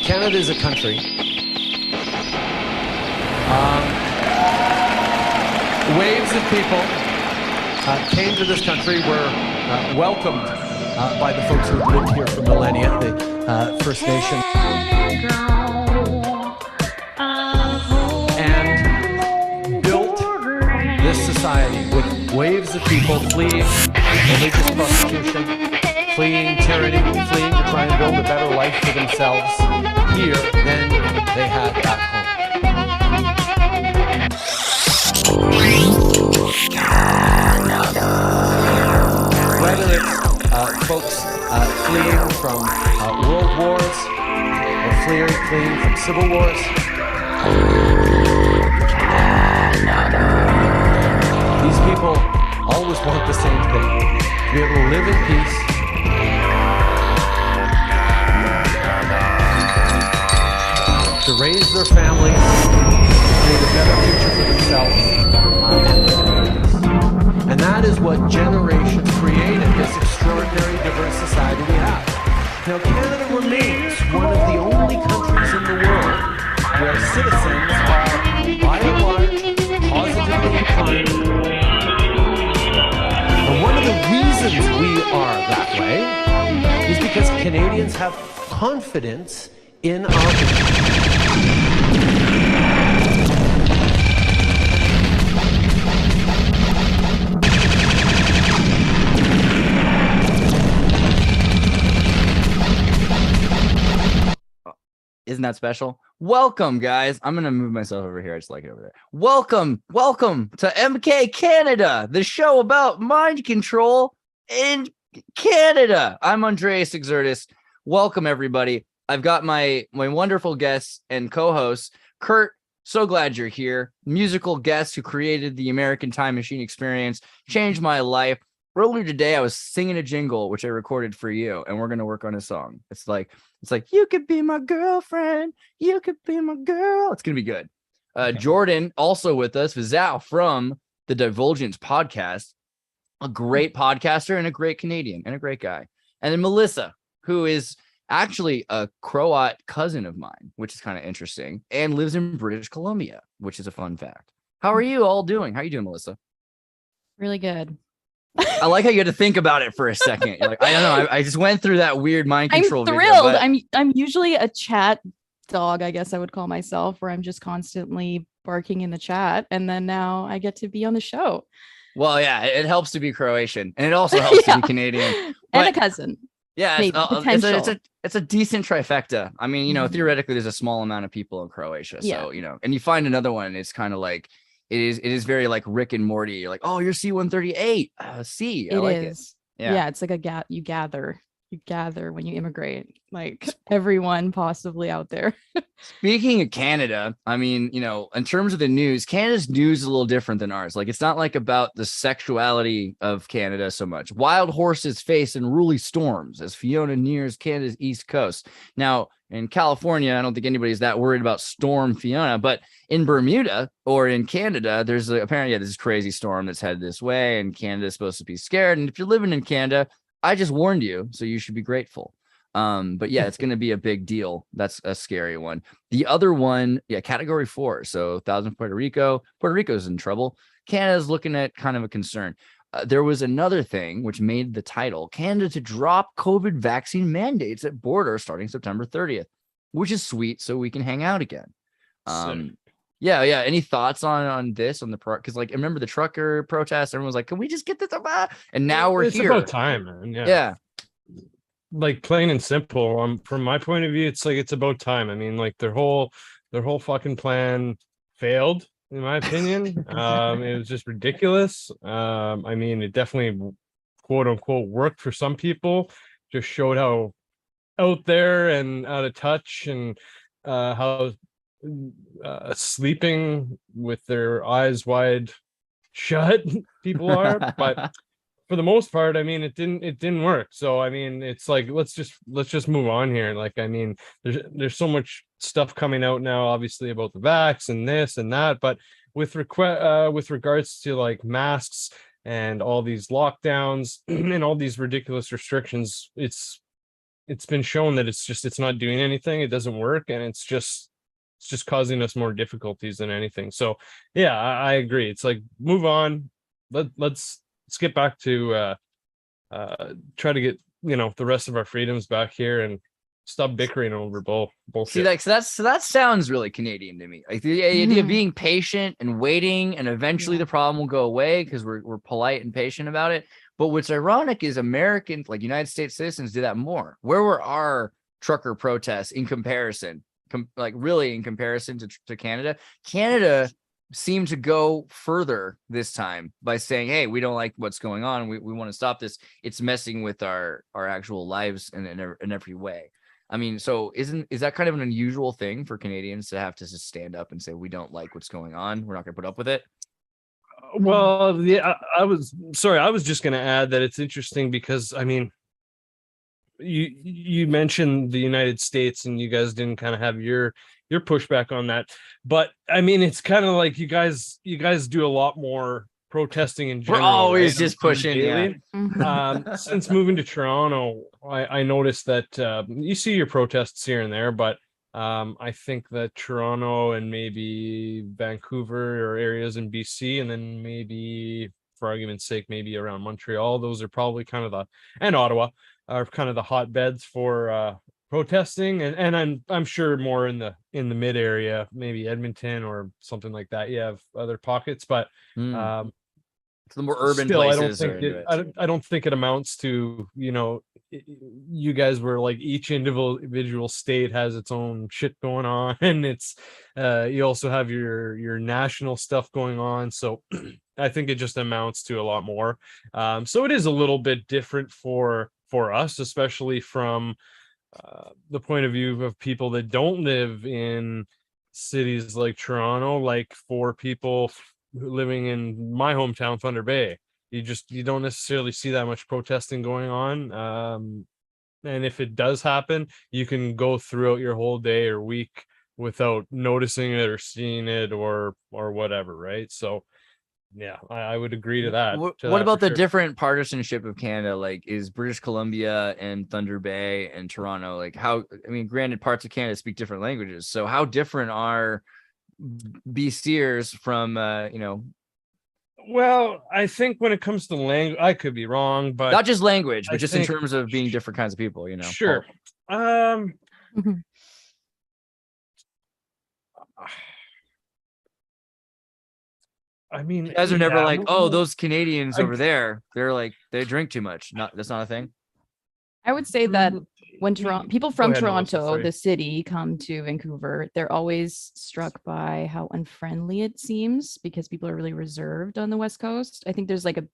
Canada is a country. Waves of people came to this country, were welcomed by the folks who have lived here for millennia, the First Nation. And built this society with waves of people fleeing religious persecution, fleeing tyranny, fleeing to try and build a better life for themselves here than they had back home. Whether it's folks fleeing from world wars or fleeing from civil wars, these people always want the same thing: to be able to live in peace, to raise their families, create a better future for themselves and their communities. And that is what generations created, this extraordinary diverse society we have. Now, Canada remains one of the only countries in the world where citizens are, by and large, positively inclined. And one of the reasons we are that way is because Canadians have confidence in our Isn't that special? Welcome, guys. I'm going to move myself over here. I just like it over there. Welcome to MKCANADA, the show about mind control in Canada. I'm Andreas Xirtus. Welcome, everybody. I've got my wonderful guests and co-hosts. Kurt, so glad you're here. Musical guest who created the American Time Machine experience, changed my life. Earlier today, I was singing a jingle, which I recorded for you, and we're going to work on a song. It's like, you could be my girlfriend. You could be my girl. It's going to be good. Jordan, also with us, Vizal from the Divulgence podcast, a great podcaster and a great Canadian and a great guy. And then Melissa, who is actually a Croat cousin of mine, which is kind of interesting, and lives in British Columbia, which is a fun fact. How are you all doing? How are you doing, Melissa? Really good. I like how you had to think about it for a second. You're like, I don't know. I just went through that weird mind control. I'm thrilled. Video, I'm usually a chat dog, I guess I would call myself, where I'm just constantly barking in the chat. And then now I get to be on the show. Well, yeah, it helps to be Croatian, and it also helps to be Canadian. And a cousin. Yeah, it's a decent trifecta. I mean, theoretically, there's a small amount of people in Croatia. So, and you find another one, it's kind of like, it is very like Rick and Morty. You're like, oh, you're C-138. C. I like it. Yeah, it's like you gather when you immigrate, like everyone possibly out there. Speaking of Canada, I mean, in terms of the news, Canada's news is a little different than ours. Like, it's not like about the sexuality of Canada so much. Wild horses face unruly storms as Fiona nears Canada's east coast. Now, in California, I don't think anybody's that worried about Storm Fiona, but in Bermuda or in Canada, there's apparently this crazy storm that's headed this way, and Canada's supposed to be scared. And if you're living in Canada, I just warned you, so you should be grateful. But yeah, it's going to be a big deal. That's a scary one. The other one, category 4. So 1,000 Puerto Rico. Puerto Rico's in trouble. Canada's looking at kind of a concern. There was another thing which made the title: Canada to drop COVID vaccine mandates at border starting September 30th, which is sweet, so we can hang out again. Yeah. Any thoughts on this? On the because like, remember the trucker protest? Everyone was like, "Can we just get this up?" And now we're here. It's about time, man. Yeah. Like, plain and simple. From my point of view, it's like, it's about time. I mean, like, their whole fucking plan failed, in my opinion. It was just ridiculous. I mean, it definitely, quote unquote, worked for some people. Just showed how out there and out of touch, and how sleeping with their eyes wide shut people are. But for the most part, I mean, it didn't work. So I mean, it's like, let's just move on here. Like, I mean, there's so much stuff coming out now, obviously, about the vax and this and that, but with regards to like masks and all these lockdowns and all these ridiculous restrictions, it's it's been shown that it's not doing anything. It doesn't work, and it's just causing us more difficulties than anything. So yeah, I agree. It's like, move on. Let's get back to try to get, the rest of our freedoms back here and stop bickering over bullshit. See, like, so that sounds really Canadian to me. Like the idea of being patient and waiting, and eventually the problem will go away because we're polite and patient about it. But what's ironic is Americans, like United States citizens, do that more. Where were our trucker protests in comparison? Really in comparison to Canada? Canada seemed to go further this time by saying, hey, we don't like what's going on. We want to stop this. It's messing with our actual lives in every way. I mean, so is that kind of an unusual thing for Canadians to have to just stand up and say, we don't like what's going on, we're not going to put up with it? Well, yeah, I was just going to add that it's interesting because, I mean, you mentioned the United States and you guys didn't kind of have your pushback on that, but I mean, it's kind of like you guys do a lot more protesting in general. We're always right? just pushing. Mhm. Since moving to Toronto, I noticed that you see your protests here and there, but I think that Toronto and maybe Vancouver or areas in BC, and then maybe, for argument's sake, maybe around Montreal, those are probably kind of and Ottawa are kind of the hotbeds for protesting, and I'm sure more in the mid area, maybe Edmonton or something like that. You have other pockets, but It's the more urban still, places. I don't think it amounts to, you guys were like, each individual state has its own shit going on, and it's you also have your national stuff going on. So I think it just amounts to a lot more. So it is a little bit different for us, especially from the point of view of people that don't live in cities like Toronto. Like, for people living in my hometown, Thunder Bay, you don't necessarily see that much protesting going on. And if it does happen, you can go throughout your whole day or week without noticing it or seeing it or whatever, right? So yeah, I would agree to that. What about the different partisanship of Canada? Like, is British Columbia and Thunder Bay and Toronto, like, how, I mean, granted, parts of Canada speak different languages, so how different are BCers from Well, I think when it comes to language, I could be wrong, but not just language, but I just in think- terms of being different kinds of people, Sure. Mhm. I mean, You guys are never yeah, like, oh, those Canadians I- over there, they're like, they drink too much. That's not a thing. I would say that when people from ahead, Melissa, Toronto, sorry. the city, come to Vancouver, they're always struck by how unfriendly it seems because people are really reserved on the West Coast. I think there's like a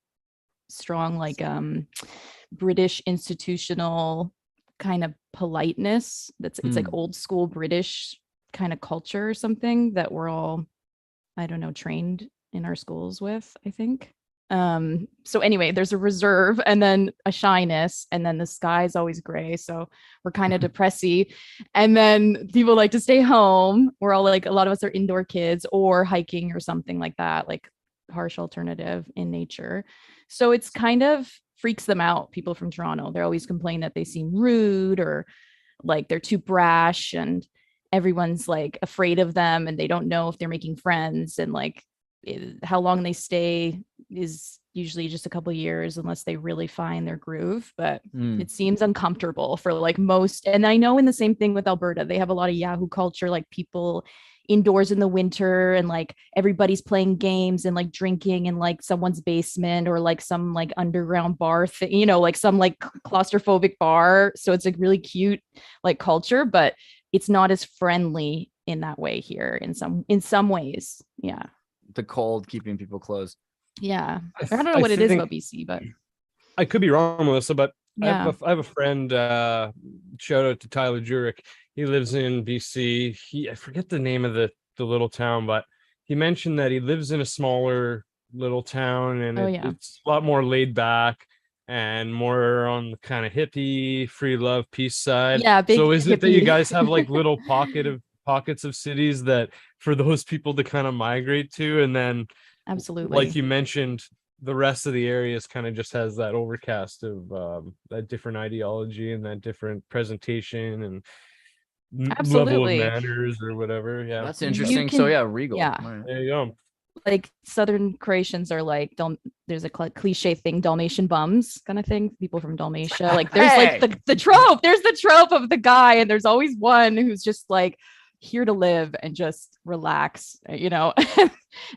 strong British institutional kind of politeness it's like old school British kind of culture or something that we're all, I don't know, trained in our schools with, I think. So anyway, there's a reserve and then a shyness, and then the sky is always gray, so we're kind of depressy. And then people like to stay home. We're all like, a lot of us are indoor kids or hiking or something like that, like harsh alternative in nature. So it's kind of freaks them out. People from Toronto, they're always complain that they seem rude or like they're too brash, and everyone's like afraid of them and they don't know if they're making friends, and like how long they stay is usually just a couple of years unless they really find their groove. But it seems uncomfortable for like most. And I know in the same thing with Alberta, they have a lot of Yahoo culture, like people indoors in the winter and like everybody's playing games and like drinking in like someone's basement or like some like underground bar like some like claustrophobic bar. So it's like really cute like culture, but it's not as friendly in that way here in some ways. Yeah. The cold keeping people closed. Yeah. I don't know what it is about BC, but I could be wrong, Melissa, but yeah. I have a friend, shout out to Tyler Jurek. He lives in BC. I forget the name of the little town, but he mentioned that he lives in a smaller little town, and it's a lot more laid back and more on the kind of hippie, free love, peace side. Yeah. So is it that hippie. you guys have like little pockets of cities that for those people to kind of migrate to, and then Absolutely. like you mentioned, the rest of the areas kind of just has that overcast of that different ideology and that different presentation and level of Absolutely. manners or whatever. Yeah, That's interesting. So yeah, regal. Yeah. All right. there you go. Like Southern Croatians are like, there's a cliche thing, Dalmatian bums kind of thing. People from Dalmatia, like there's Hey! like the trope. There's the trope of the guy, and there's always one who's just like here to live and just relax, you know.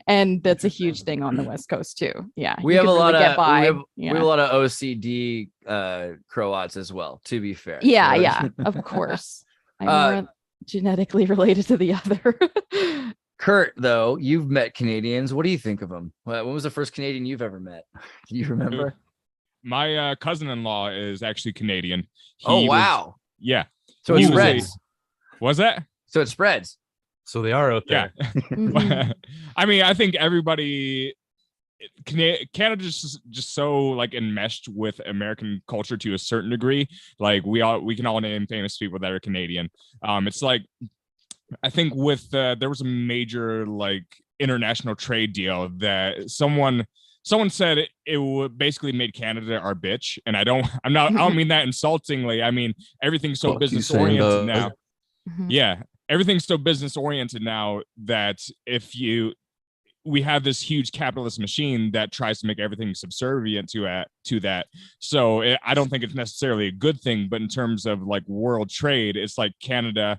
And that's a huge thing on the West Coast too. Yeah, We you have a can lot really of get by. we have Yeah. a lot of OCD Croats as well, to be fair. Yeah, So- yeah, of course. I'm Uh, more genetically related to the other. Kurt, though, you've met Canadians. What do you think of them? When was the first Canadian you've ever met? Do you remember? My cousin-in-law is actually Canadian. Oh, He was- wow. yeah. So it He was spreads. Was that? So it spreads. So they are out Yeah. there. Mhm. I mean, I think everybody, Canada's just so like enmeshed with American culture to a certain degree. Like we can all name famous people that are Canadian. It's like, I think with there was a major like international trade deal that someone said it would basically made Canada our bitch, and I don't mean that insultingly. I mean, everything's so Fuck you, business oriented Sandra. now. Mhm. Yeah, everything's so business oriented now that we have this huge capitalist machine that tries to make everything subservient to that. So I don't think it's necessarily a good thing, but in terms of like world trade, it's like Canada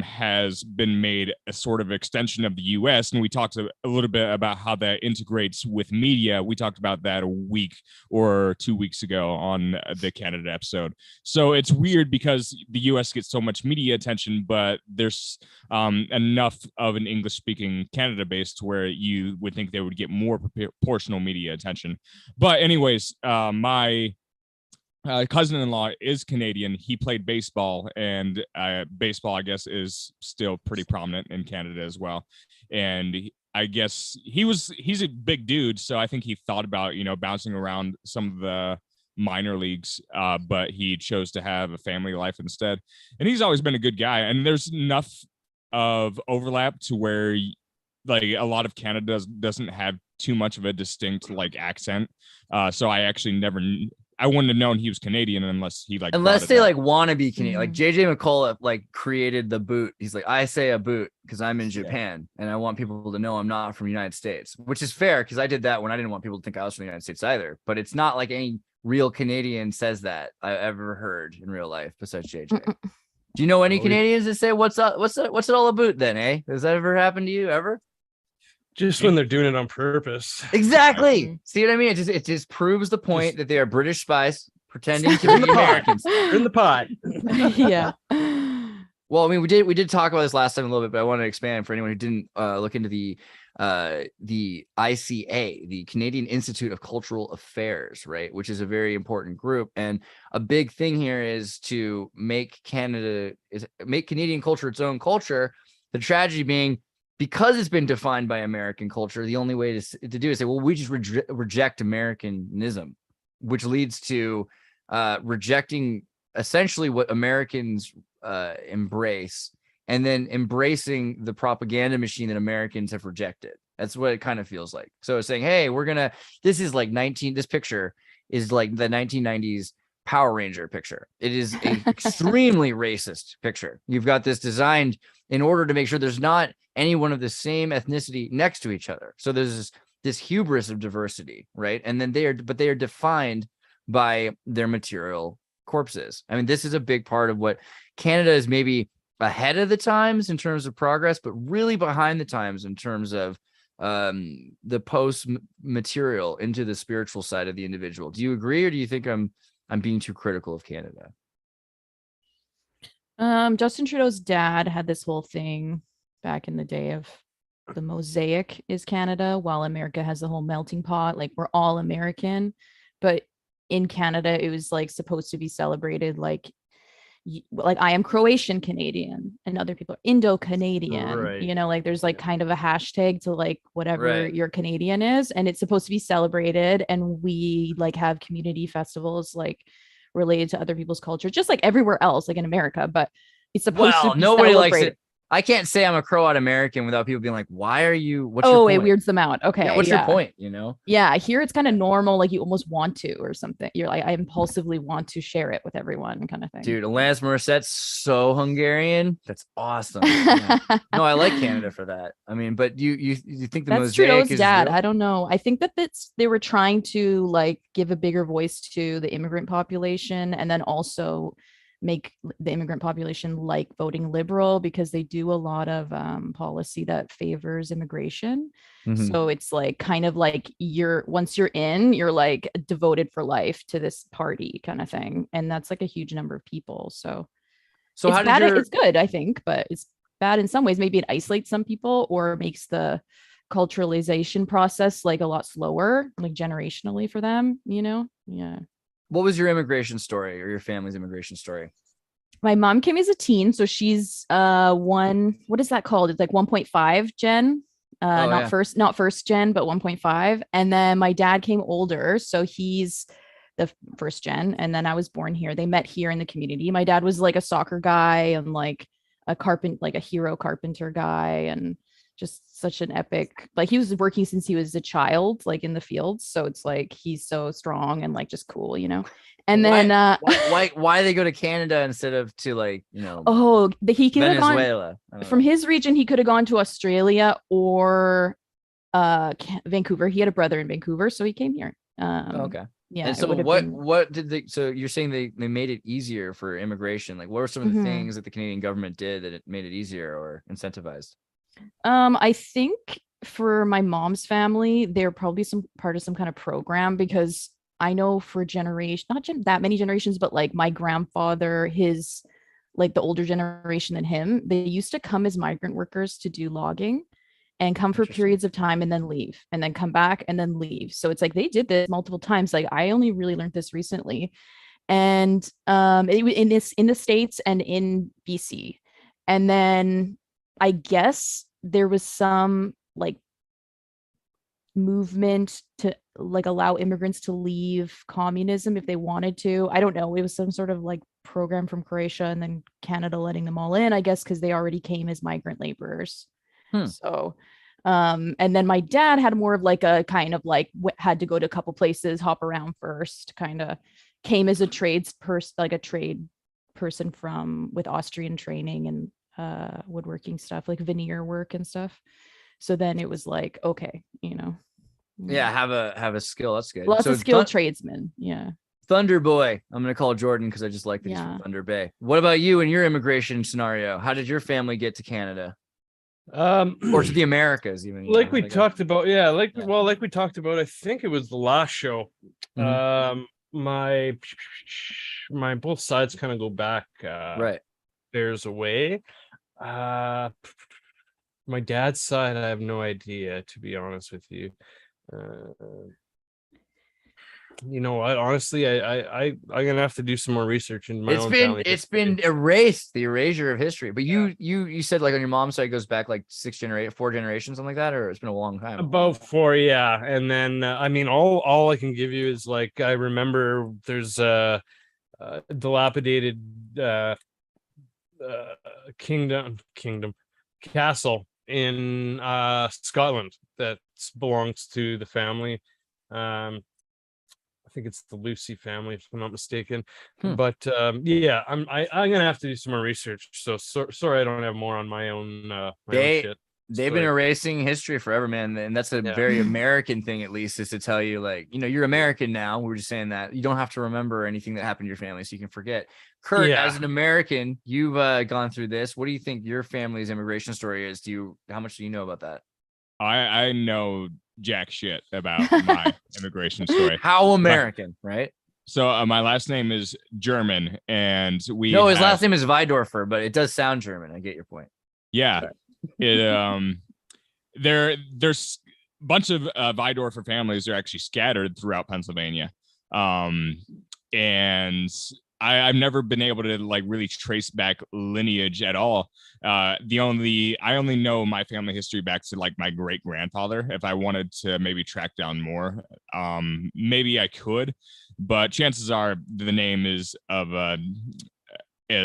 has been made a sort of extension of the US. And we talked a little bit about how that integrates with media. We talked about that a week or 2 weeks ago on the Canada episode. So it's weird because the US gets so much media attention, but there's enough of an English speaking Canada base to where you would think they would get more proportional media attention. But anyways, my cousin-in-law is Canadian. He played baseball, and baseball, I guess, is still pretty prominent in Canada as well. And I guess he's a big dude, so I think he thought about, bouncing around some of the minor leagues, but he chose to have a family life instead. And he's always been a good guy. And there's enough of overlap to where like a lot of Canada doesn't have too much of a distinct like accent. So I actually I wouldn't have known he was Canadian unless he like Unless they like want to be Canadian. Like Mhm. JJ McCullough like created the boot. He's like, I say a boot because I'm in Japan and I want people to know I'm not from the United States, which is fair because I did that when I didn't want people to think I was from the United States either. But it's not like any real Canadian says that I ever heard in real life besides JJ. Do you know any Canadians that say what's up? What's it all about then, eh? Has that ever happened to you ever? Just when they're doing it on purpose. Exactly. Mhm. See what I mean? It just proves the point that they are British spies pretending to be Americans. They're in the pot. Yeah. Well, I mean, we did talk about this last time a little bit, but I want to expand for anyone who didn't look into the ICA, the Canadian Institute of Cultural Affairs, right, which is a very important group. And a big thing here is to make Canadian culture its own culture. The tragedy being, because it's been defined by American culture, the only way to do it is say, well, we just reject Americanism, which leads to rejecting essentially what Americans embrace, and then embracing the propaganda machine that Americans have rejected. That's what it kind of feels like. So it's saying, hey, this is like this picture is like the 1990s Power Ranger picture. It is an extremely racist picture. You've got this designed in order to make sure there's not anyone of the same ethnicity next to each other. So there's this hubris of diversity, right? And then they are defined by their material corpses. I mean, this is a big part of what Canada is maybe ahead of the times in terms of progress, but really behind the times in terms of the post material into the spiritual side of the individual. Do you agree, or do you think I'm being too critical of Canada? Justin Trudeau's dad had this whole thing back in the day of the mosaic is Canada, while America has the whole melting pot. Like, we're all American, but in Canada, it was like supposed to be celebrated like I am Croatian Canadian and other people are Indo-Canadian, Right. like there's like kind of a hashtag to like whatever Right. your Canadian is, and it's supposed to be celebrated. And we like have community festivals like related to other people's culture, just like everywhere else, like in America, but it's supposed to be Nobody likes celebrated. it. I can't say I'm a Croat American without people being like, why are you, what's your Oh, point? it weirds them out. Okay. Yeah, what's your point? You know? Yeah, here it's kind of normal, like you almost want to or something. You're like, I impulsively want to share it with everyone, kind of thing. Dude, Alanis Morissette's so Hungarian. That's awesome. Yeah. No, I like Canada for that. I mean, but you think the That's mosaic Trudeau's is dad. real? I don't know. I think that they were trying to like give a bigger voice to the immigrant population, and then also make the immigrant population like voting liberal, because they do a lot of policy that favors immigration. Mhm. So it's like kind of like once you're in, you're like devoted for life to this party kind of thing. And that's like a huge number of people. So So it's how did bad. your It's good, I think, but it's bad in some ways. Maybe it isolates some people or makes the culturalization process like a lot slower, like generationally for them, you know? Yeah. what was your immigration story or your family's immigration story? My mom came as a teen, so she's what is that called? It's like 1.5 gen. Oh, Not yeah. first gen, but 1.5. And then my dad came older, so he's the first gen. And then I was born here. They met here in the community. My dad was like a soccer guy and like like a hero carpenter guy, and just such an epic, like he was working since he was a child, like in the fields. So it's like he's so strong and like just cool, you know. And then Why they go to Canada instead of to like, you know, oh, he could have gone Venezuela? I don't from know. his region. He could have gone to Australia or Vancouver. He had a brother in Vancouver, so he came here. Oh, okay. Yeah. And it so would have what been- what did they, so you're saying they made it easier for immigration? Like what were some of the Mhm. things that the Canadian government did that it made it easier or incentivized? I think for my mom's family, they're probably some part of some kind of program, because I know for generation, not that many generations, but like my grandfather, his like the older generation than him, they used to come as migrant workers to do logging and come for Interesting. periods of time and then leave and then come back and then leave. So it's like they did this multiple times. Like I only really learned this recently. And in the States and in BC. And then I guess there was some like movement to like allow immigrants to leave communism if they wanted to. I don't know. It was some sort of like program from Croatia and then Canada letting them all in, I guess, because they already came as migrant laborers. So and then my dad had more of like a kind of like had to go to a couple places, hop around first, kind of came as a like a trade person from with Austrian training and woodworking stuff, like veneer work and stuff. So then it was like, okay, you know. Yeah, have a skill. That's good. Lots So of skilled tradesmen. Yeah. Thunder Boy. I'm gonna call Jordan because I just like that he's from Thunder Bay. What about you and your immigration scenario? How did your family get to Canada? Or to the Americas, even? Like we talked about, like we talked about, I think it was the last show. My both sides kind of go back right. There's a way. My dad's side, I have no idea, to be honest with you. You know what? Honestly, I'm gonna have to do some more research in my own family. It's been erased, the erasure of history. But you said like on your mom's side it goes back like 4 generations, something like that, or it's been a long time. About 4, yeah. And then I mean, all I can give you is like I remember there's a dilapidated castle in Scotland that belongs to the family. I think it's the Lucy family, if I'm not mistaken. But yeah, I'm gonna have to do some more research. So sorry, I don't have more on my own. Own shit. They've been erasing history forever, man, and that's a very American thing, at least, is to tell you, like, you know, you're American now. We were just saying that you don't have to remember anything that happened to your family, so you can forget. Kurt, as an American, you've gone through this. What do you think your family's immigration story is? How much do you know about that? I know jack shit about my immigration story. How American, right? So my last name is German, and his last name is Weidorfer, but it does sound German. I get your point. Yeah. It there's a bunch of Weidorfer families are actually scattered throughout Pennsylvania, and I've never been able to like really trace back lineage at all. I only know my family history back to like my great grandfather. If I wanted to maybe track down more, maybe I could, but chances are the name is of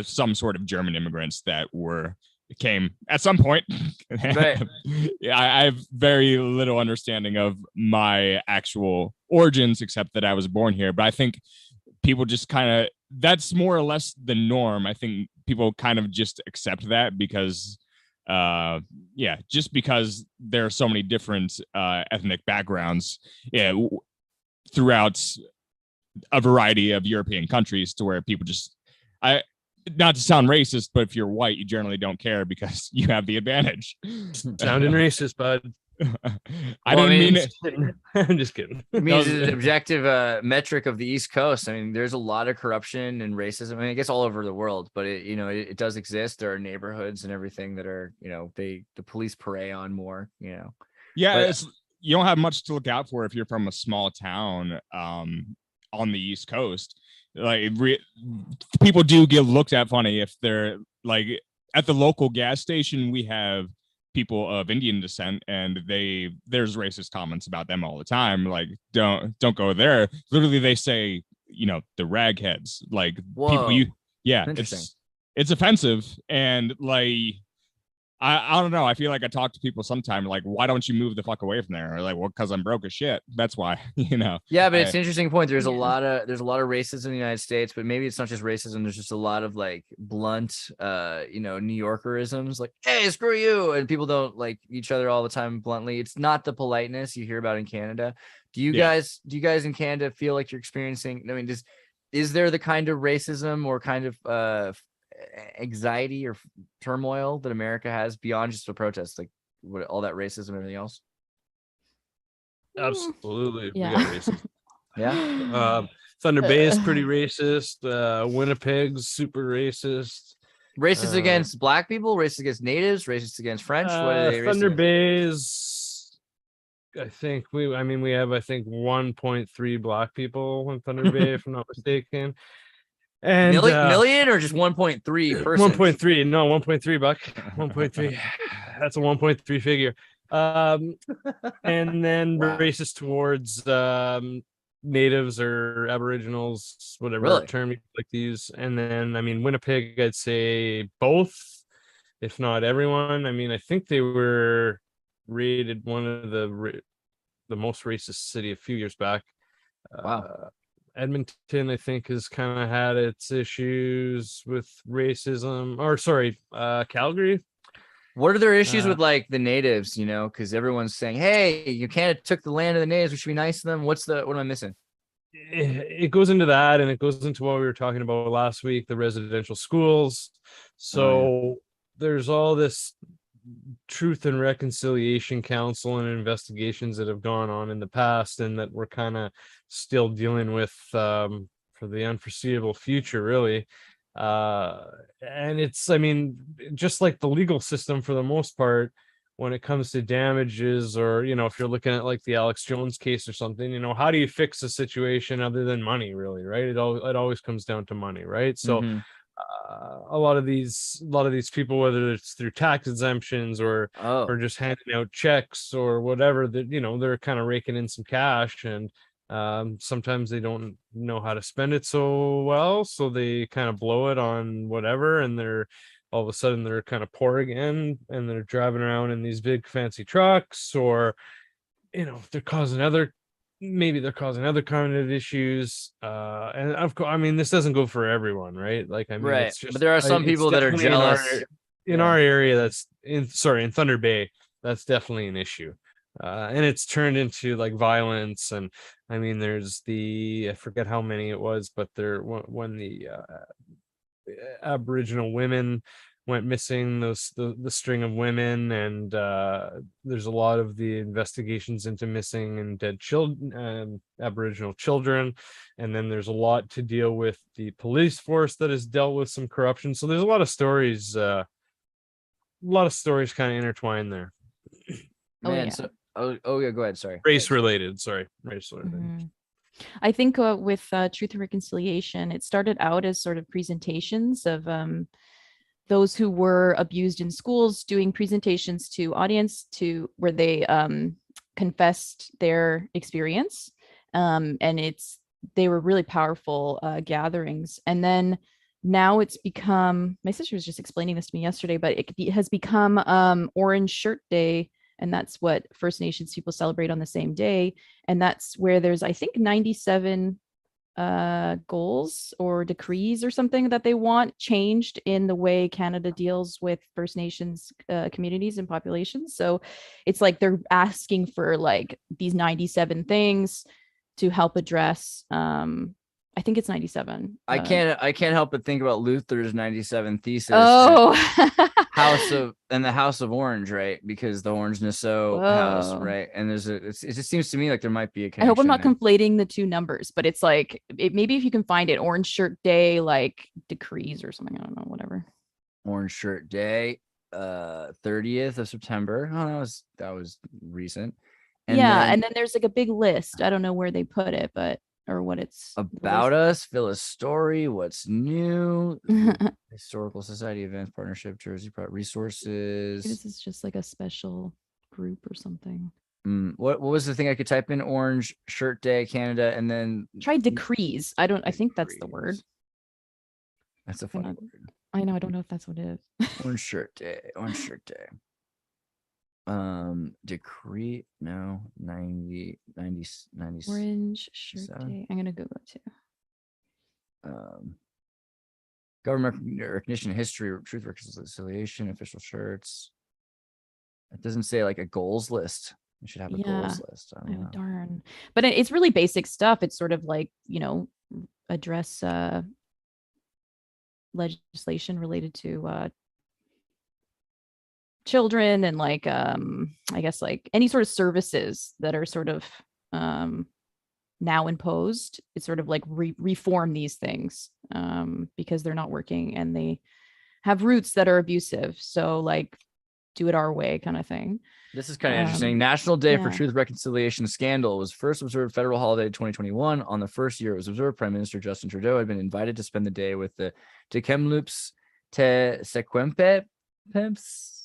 some sort of German immigrants that were came at some point. Right. Yeah, I have very little understanding of my actual origins, except that I was born here. But I think people just kind of, that's more or less the norm. I think people kind of just accept that because just because there are so many different ethnic backgrounds throughout a variety of European countries, to where people just, not to sound racist, but if you're white, you generally don't care because you have the advantage. Sounding racist, bud. I didn't mean it. I'm just kidding. I mean, it's an objective metric of the East Coast. I mean, there's a lot of corruption and racism. I mean, I guess all over the world, but it does exist. There are neighborhoods and everything that are, the police prey on more, Yeah, But- you don't have much to look out for if you're from a small town on the East Coast. Like people do get looked at funny if they're like at the local gas station. We have people of Indian descent, and there's racist comments about them all the time. Like, don't go there. Literally, they say, the ragheads, like Whoa. people Interesting. it's offensive. And like, I don't know. I feel like I talk to people sometimes like, why don't you move the fuck away from there? Or like, well, because I'm broke as shit. That's why, Yeah, but it's an interesting point. There's a Yeah. lot of racism in the United States, but maybe it's not just racism. There's just a lot of like blunt, New Yorkerisms, like, hey, screw you, and people don't like each other all the time bluntly. It's not the politeness you hear about in Canada. Do you guys in Canada feel like you're experiencing? I mean, is there the kind of racism or kind of anxiety or turmoil that America has beyond just the protests, like all that racism and everything else? Absolutely. Yeah. We got racist. Yeah. Thunder Bay is pretty racist. Winnipeg's super racist. Racist against black people, racist against natives, racist against French. What are they racist Thunder against? Bay's, I think we have 1.3 black people in Thunder Bay, if I'm not mistaken. And Million or just 1.3 person? 1.3, no, 1.3 buck. 1.3. That's a 1.3 figure. And then Wow. racist towards natives or aboriginals, whatever Really? term you like to use. And then Winnipeg, I'd say both, if not everyone. I think they were rated one of the most racist city a few years back. Wow. Edmonton, I think, has kind of had its issues with racism. Or sorry, Calgary. What are their issues with like the natives? Because everyone's saying, "Hey, you Canada took the land of the natives. We should be nice to them." What am I missing? It goes into that, and it goes into what we were talking about last week, the residential schools. So there's all this Truth and Reconciliation Council and investigations that have gone on in the past, and that we're kind of still dealing with for the unforeseeable future, really. And it's, just like the legal system for the most part, when it comes to damages, or if you're looking at like the Alex Jones case or something, how do you fix a situation other than money, really, right? It always comes down to money, right? So Mhm. a lot of these people, whether it's through tax exemptions or just handing out checks or whatever, that they're kind of raking in some cash, and sometimes they don't know how to spend it so well, so they kind of blow it on whatever, and they're all of a sudden they're kind of poor again, and they're driving around in these big fancy trucks, or they're causing other kind of issues, and of course, this doesn't go for everyone, right? Like, Right. it's just, But there are some it's people that are definitely jealous. in our area. That's in Thunder Bay, that's definitely an issue, and it's turned into like violence. And there's I forget how many it was, but when the Aboriginal women went missing, the string of women, and there's a lot of the investigations into missing and dead children, Aboriginal children, and then there's a lot to deal with the police force that has dealt with some corruption. So there's a lot of stories kind of intertwined there. Man, yeah. so yeah, go ahead. Sorry. Race related. Mhm. I think with Truth and Reconciliation, it started out as sort of presentations of those who were abused in schools, doing presentations to audience where they confessed their experience, and they were really powerful gatherings. And then now it's become, my sister was just explaining this to me yesterday, but it has become Orange Shirt Day. And that's what First Nations people celebrate on the same day. And that's where there's, I think, 97 goals or decrees or something that they want changed in the way Canada deals with First Nations communities and populations. So it's like they're asking for like these 97 things to help address I think it's 97. I can't help but think about Luther's 97 thesis. Oh, the House of Orange, right? Because the Orange Nassau house, right? And it just seems to me like there might be a connection. I hope I'm not there. conflating the two numbers, but it's like maybe if you can find it, Orange Shirt Day, like decrees or something. I don't know, whatever. Orange Shirt Day, 30th of September. Oh, that was recent. And then there's like a big list. I don't know where they put it, but or what it's about us, fill a story, what's new, Historical Society events, partnership, Jersey resources. This is just like a special group or something. What was the thing I could type in? Orange Shirt Day, Canada, and then try decrees. I think that's the word. That's a funny word. I know. I don't know if that's what it is. Orange Shirt Day. Orange Shirt Day. Decree. No, 90. Orange Shirt Day. I'm gonna Google it too. Government recognition, history, truth, reconciliation, official shirts. It doesn't say like a goals list. We should have a goals list. I don't know. Darn. But it's really basic stuff. It's sort of like, address legislation related to children and like I guess like any sort of services that are sort of now imposed. It's sort of like reform these things because they're not working and they have roots that are abusive. So like do it our way kind of thing. This is kind of interesting. National Day for Truth, Reconciliation Scandal was first observed federal holiday 2021. On the first year it was observed, Prime Minister Justin Trudeau had been invited to spend the day with the Tk'emlúps te Secwépemc.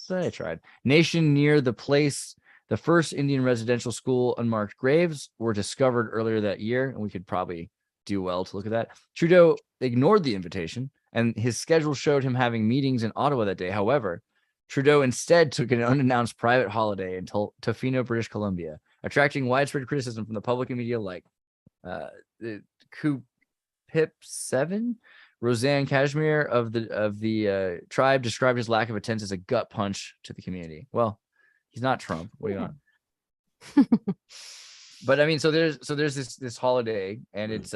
I tried. Nation near the place the first Indian residential school unmarked graves were discovered earlier that year, and we could probably do well to look at that. Trudeau ignored the invitation, and his schedule showed him having meetings in Ottawa that day. However, Trudeau instead took an unannounced private holiday in Tofino, British Columbia, attracting widespread criticism from the public and media like the Coup Pip 7. Roseanne Cashmere of the tribe described his lack of attendance as a gut punch to the community. Well, he's not Trump. What do you want? But I mean, so there's this holiday, and it's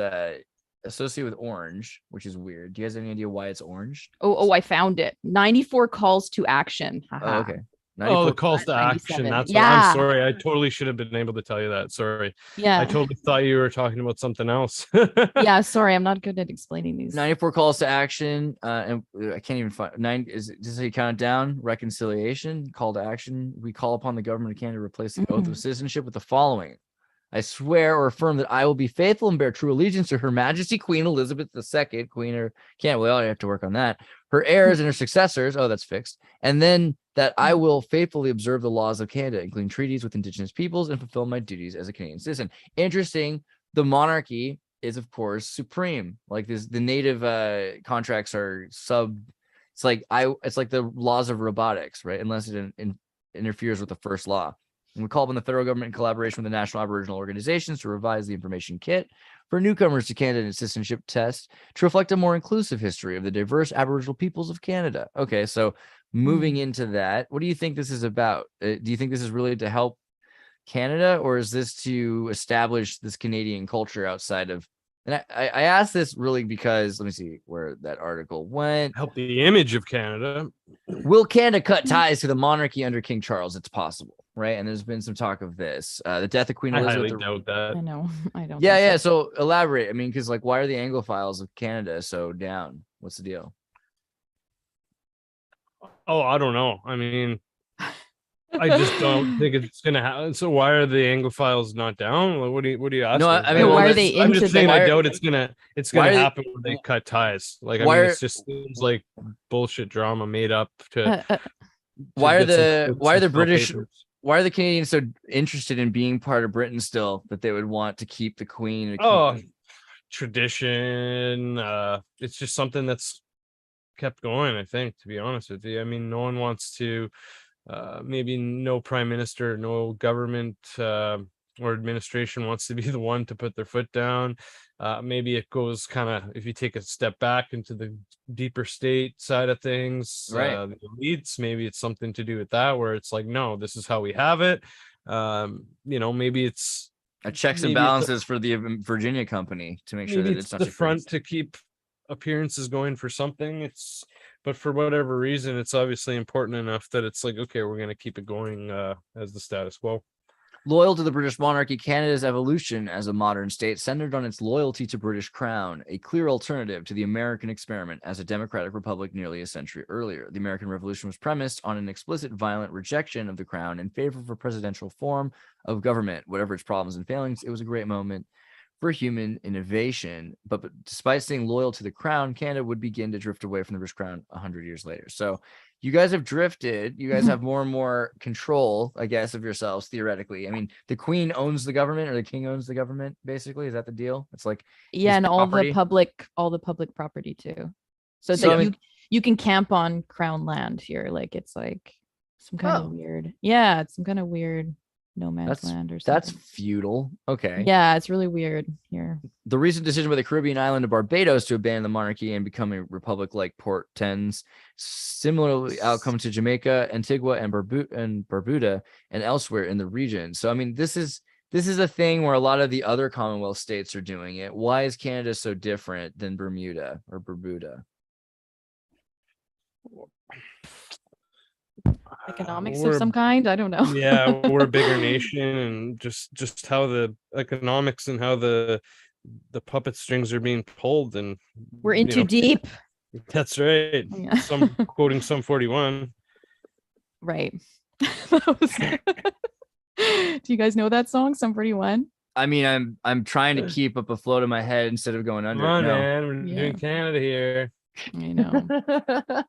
associated with orange, which is weird. Do you guys have any idea why it's orange? Oh, I found it. 94 calls to action. Oh, okay. The calls to action. That's what, I'm sorry. I totally should have been able to tell you that. Sorry. Yeah. I totally thought you were talking about something else. Yeah. Sorry. I'm not good at explaining these. 94 calls to action. And I can't even find this is how you count it down. Reconciliation, call to action. We call upon the government of Canada to replace the oath of citizenship with the following. I swear or affirm that I will be faithful and bear true allegiance to Her Majesty Queen Elizabeth II, Queen or can't we all have to work on that. Her heirs and her successors. Oh, that's fixed. And then that I will faithfully observe the laws of Canada, including treaties with Indigenous peoples, and fulfill my duties as a Canadian citizen. Interesting. The monarchy is, of course, supreme. Like this, the native contracts are It's like the laws of robotics, right? Unless it interferes with the first law. And we call upon the federal government in collaboration with the national Aboriginal organizations to revise the information kit for newcomers to Canada and citizenship test to reflect a more inclusive history of the diverse Aboriginal peoples of Canada. Okay, so moving into that, what do you think this is about? Do you think this is really to help Canada, or is this to establish this Canadian culture outside of? And I asked this really because, let me see where that article went. Help the image of Canada. Will Canada cut ties to the monarchy under King Charles? It's possible, right? And there's been some talk of this. The death of Queen Elizabeth. I highly doubt that. I know. I don't. Yeah. So elaborate. I mean, because like, why are the Anglophiles of Canada so down? What's the deal? Oh, I don't know. I mean, I just don't think it's gonna happen. So why are the Anglophiles not down? Like, what do you ask? No, I mean, why are they I'm into just saying the? I doubt it's gonna happen when they cut ties. Like, I mean, it just seems like bullshit drama made up to. Why are the British? Why are the Canadians so interested in being part of Britain still that they would want to keep the Queen? Tradition. It's just something that's kept going, I think, to be honest with you. I mean, no one wants to, maybe no prime minister, no government or administration wants to be the one to put their foot down. Maybe it goes kind of, if you take a step back into the deeper state side of things, Right. the elites, maybe it's something to do with that, where it's like, no, this is how we have it. Maybe it's A checks and maybe it's balances for the Virginia company to make sure maybe that it's it's not the too front crazy. to keep appearances going for something. But for whatever reason, it's obviously important enough that it's like, okay, we're going to keep it going as the status quo. Loyal to the British monarchy, Canada's evolution as a modern state centered on its loyalty to British Crown, a clear alternative to the American experiment as a democratic republic nearly a century earlier. The American Revolution was premised on an explicit violent rejection of the crown in favor of a presidential form of government. Whatever its problems and failings, it was a great moment for human innovation. But despite staying loyal to the crown, Canada would begin to drift away from the British crown 100 years later. So you guys have drifted. You guys have more and more control, I guess, of yourselves theoretically. I mean, the queen owns the government, or the king owns the government, basically. Is that the deal? It's like, Yeah, his and all property? the public property too. So So, that I mean- you can camp on crown land here. Like it's like some kind Oh. of weird. Yeah, it's some kind of weird no man's That's- land or that's something. feudal. Okay. Yeah, it's really weird here. The recent decision by the Caribbean island of Barbados to abandon the monarchy and become a republic like portends similarly outcome to Jamaica, Antigua, and Barbuda, and elsewhere in the region. So, I mean, this is a thing where a lot of the other Commonwealth states are doing it. Why is Canada so different than Bermuda or Barbuda? Economics we're- of some kind. I don't know. Yeah, we're a bigger nation, and just how the economics and how the puppet strings are being pulled, and We're in too deep. That's right. Yeah. Some quoting some 41. Right. Do you guys know that song, Sum 41? I mean, I'm trying to keep up afloat in my head instead of going under. Come on, No. man. We're Yeah. doing Canada here. I know.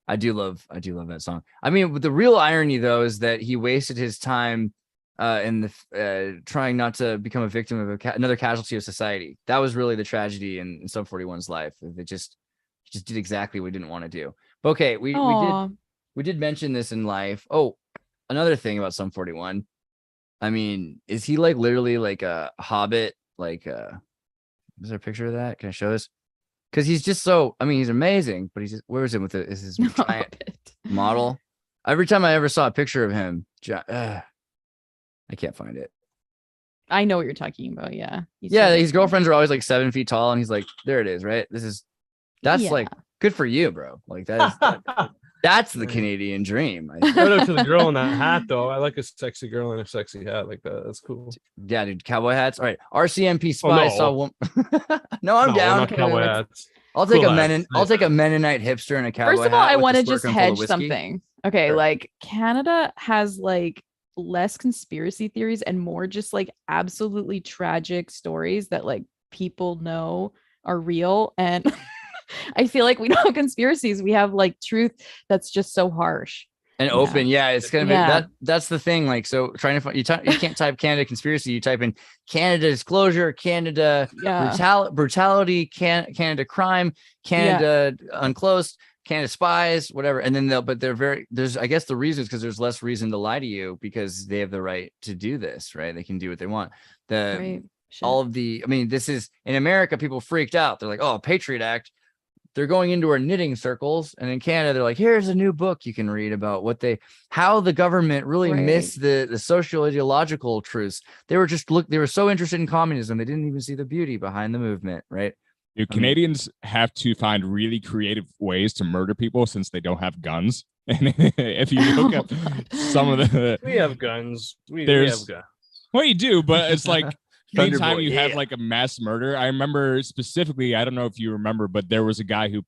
I do love that song. I mean, the real irony though is that he wasted his time in the trying not to become a victim of another casualty of society. That was really the tragedy in Sum 41's life. He just did exactly what he didn't want to do. But okay, we did mention this in life. Oh, another thing about Sum 41. I mean, is he like literally like a hobbit? Like, is there a picture of that? Can I show this? Because he's just so, I mean, he's amazing, but he's just, where is it with it? Is his giant model? Every time I ever saw a picture of him, I can't find it. I know what you're talking about. Yeah. Yeah, his girlfriends are always like 7 feet tall, and he's like, there it is, right? That's Yeah. like good for you, bro. Like that's the Canadian dream. Shout out to the girl in that hat, though. I like a sexy girl in a sexy hat like that. That's cool. Yeah, dude, cowboy hats. All right, RCMP spy Oh, no. saw one. No, I'm down. Not cowboy hats. I'll take Cool a hats. I'll take a Mennonite hipster in a cowboy hat. First of all, I with a want to just slurping full of hedge whiskey. something. Okay, Sure. like Canada has like less conspiracy theories and more just like absolutely tragic stories that like people know are real. And I feel like we don't have conspiracies. We have like truth that's just so harsh. And Yeah. open, yeah, it's gonna be Yeah. that's the thing. Like, so trying to find you can't type Canada conspiracy. You type in Canada disclosure, Canada Yeah. brutality, Canada crime, Canada unclosed, Canada spies, whatever. And then there's I guess the reason is because there's less reason to lie to you because they have the right to do this, right? They can do what they want. Right. All of the, I mean, this is in America, people freaked out. They're like, oh, Patriot Act. They're going into our knitting circles, and in Canada, they're like, here's a new book you can read about how the government really missed the social ideological truths. They were so interested in communism, they didn't even see the beauty behind the movement, right? Canadians have to find really creative ways to murder people since they don't have guns. And if you look up some of the, We have guns. We have There's- guns. well, you do, but it's like anytime Thunderbolt, you have yeah. like a mass murder. I remember specifically, I don't know if you remember, but there was a guy who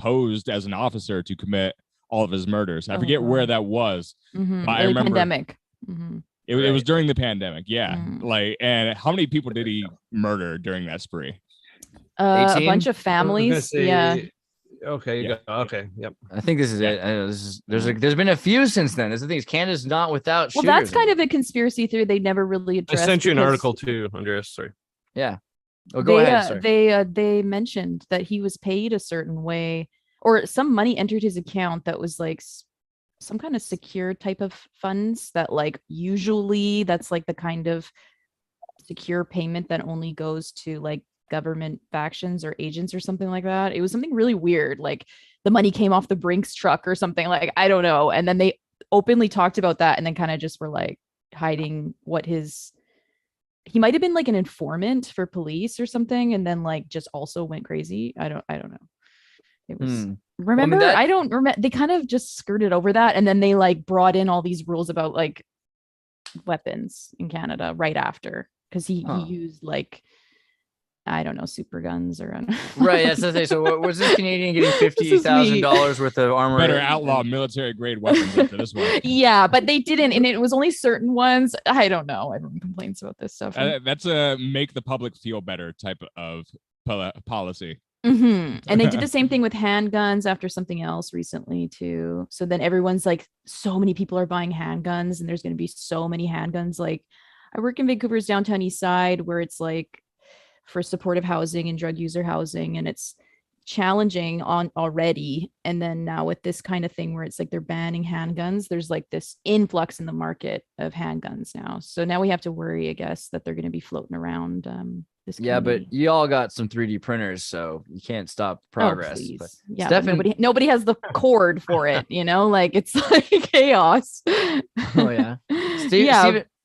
posed as an officer to commit all of his murders. I Oh, forget where God. that was. Mhm. But I Early remember- pandemic. Mhm. It was during the pandemic. Yeah. Mm. Like, and how many people did he murder during that spree? A 18? bunch of I was gonna families. say- Yeah. Okay. Yeah. Okay. Yep. I think this is it. I know there's been a few since then. That's the thing. Canada's not without Well, shooters. that's kind of a conspiracy theory they never really I addressed. sent you an because- article too, Andreas. Sorry. Yeah. Oh, go ahead. Sorry. They mentioned that he was paid a certain way, or some money entered his account that was like some kind of secure type of funds that like usually that's like the kind of secure payment that only goes to like government factions or agents or something like that. It was something really weird, like the money came off the Brinks truck or something, like I don't know. And then they openly talked about that and then kind of just were like hiding what he might have been like an informant for police or something, and then like just also went crazy. I don't know. It was remember, I don't remember, they kind of just skirted over that, and then they like brought in all these rules about like weapons in Canada right after, because he used like, I don't know, super guns or right. That's the thing. So was this Canadian getting $50,000 worth of armor? Better outlaw military grade weapons after this one. Yeah, but they didn't, and it was only certain ones. I don't know. Everyone complains about this stuff. That's a make the public feel better type of policy. And they did the same thing with handguns after something else recently too. So then everyone's like, so many people are buying handguns, and there's going to be so many handguns. Like, I work in Vancouver's downtown east side, where it's like for supportive housing and drug user housing, and it's challenging on already. And then now with this kind of thing where it's like they're banning handguns, there's like this influx in the market of handguns now. So now we have to worry, I guess, that they're going to be floating around this yeah, community. but you all got some 3D printers, so you can't stop progress. Oh, but yeah, Stefan, but nobody has the cord for it, you know, like it's like chaos. Oh yeah.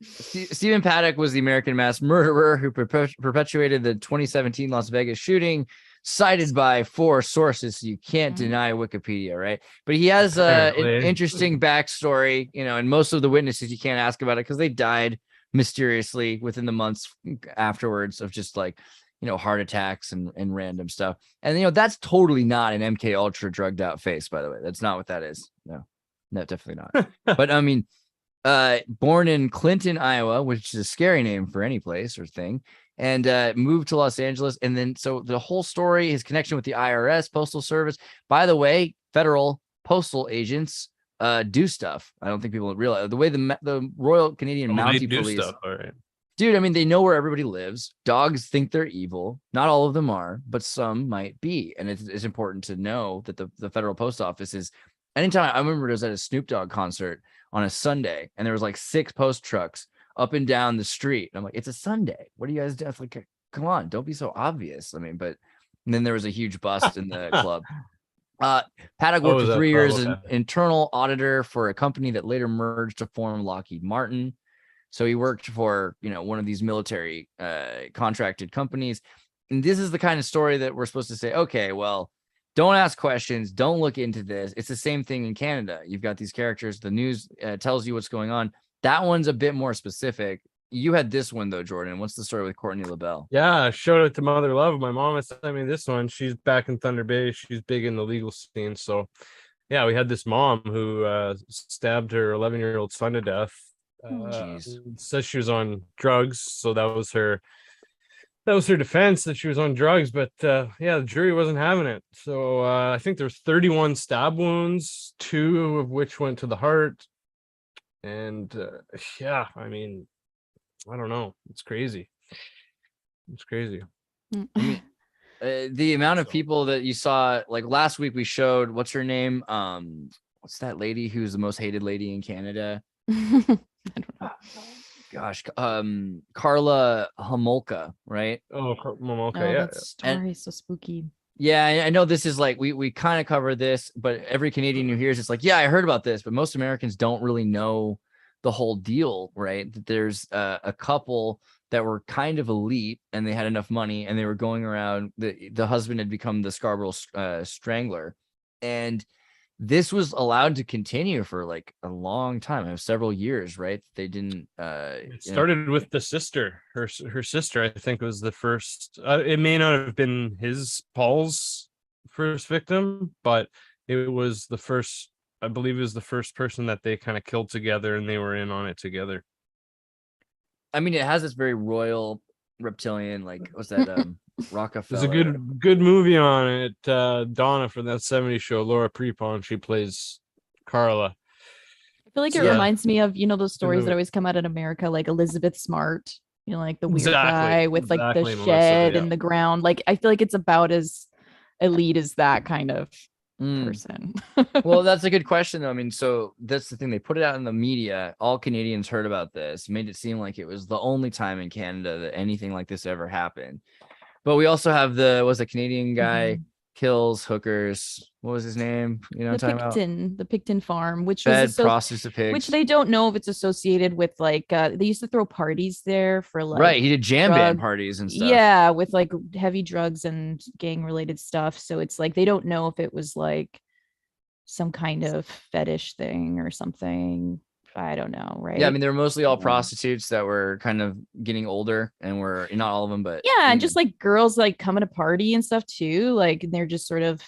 Stephen Paddock was the American mass murderer who perpetuated the 2017 Las Vegas shooting, cited by 4 sources. So you can't deny Wikipedia, right? But he has an interesting backstory, you know, and most of the witnesses you can't ask about it because they died mysteriously within the months afterwards of just like, you know, heart attacks and random stuff. And, you know, that's totally not an MK Ultra drugged out face, by the way. That's not what that is. No, definitely not. But I mean, born in Clinton, Iowa, which is a scary name for any place or thing, and moved to Los Angeles. And then, so the whole story, his connection with the IRS, Postal Service. By the way, federal postal agents do stuff. I don't think people realize the way the Royal Canadian Mountie Police. Stuff, all right. Dude, I mean, they know where everybody lives. Dogs think they're evil. Not all of them are, but some might be. And it's important to know that the federal post office is. Anytime I remember, it was at a Snoop Dogg concert on a Sunday, and there was like 6 post trucks up and down the street. And I'm like, it's a Sunday. What do you guys do? It's like, come on, don't be so obvious. I mean, but then there was a huge bust in the club. Paddock worked for 3 years as an internal auditor for a company that later merged to form Lockheed Martin. So he worked for, you know, one of these military contracted companies. And this is the kind of story that we're supposed to say, okay, well, don't ask questions. Don't look into this. It's the same thing in Canada. You've got these characters. The news tells you what's going on. That one's a bit more specific. You had this one, though, Jordan. What's the story with Courtney LaBelle? Yeah, shout out to Mother Love. My mom has sent me this one. She's back in Thunder Bay. She's big in the legal scene. So, yeah, we had this mom who stabbed her 11-year-old son to death. Says she was on drugs. So that was her defense, that she was on drugs, but yeah, the jury wasn't having it. So I think there's 31 stab wounds, 2 of which went to the heart. And yeah, I mean, I don't know. It's crazy. It's crazy. I mean, the amount of people that you saw, like last week we showed, what's her name? What's that lady who's the most hated lady in Canada? I don't know. Gosh, Carla Homolka, right? Oh, Homolka, Oh, yeah. that story is so spooky. Yeah, I know this is like we kind of cover this, but every Canadian who hears it's like, yeah, I heard about this, but most Americans don't really know the whole deal, right? That there's a couple that were kind of elite and they had enough money and they were going around. The husband had become the Scarborough Strangler, and this was allowed to continue for like a long time, several years, right? They didn't. It started with the sister. Her sister, I think, was the first. It may not have been Paul's first victim, but it was the first. I believe it was the first person that they kind of killed together, and they were in on it together. I mean, it has this very royal reptilian, like what's that? Rockefeller. There's a good movie on it. Donna from that 70s show, Laura Prepon, she plays Carla. I feel like it reminds me of, you know, those stories that always come out in America, like Elizabeth Smart You know, like the weird Exactly, guy with like the exactly, Melissa, shed yeah. in the ground. Like I feel like it's about as elite as that kind of Mm. person. Well, that's a good question, though. I mean, so that's the thing. They put it out in the media. All Canadians heard about this, made it seem like it was the only time in Canada that anything like this ever happened. But we also have was a Canadian guy kills hookers. What was his name? You know what I'm talking about? The Picton farm, which Fed was prostitutes of pigs. which they don't know if it's associated with like they used to throw parties there for like Right. He did jam band drug- parties and stuff. Yeah, with like heavy drugs and gang related stuff. So it's like they don't know if it was like some kind of fetish thing or something. I don't know, right? Yeah, I mean, they were mostly all Yeah. prostitutes that were kind of getting older, and were not all of them, but Yeah, and just like girls like coming to party and stuff too. Like they're just sort of,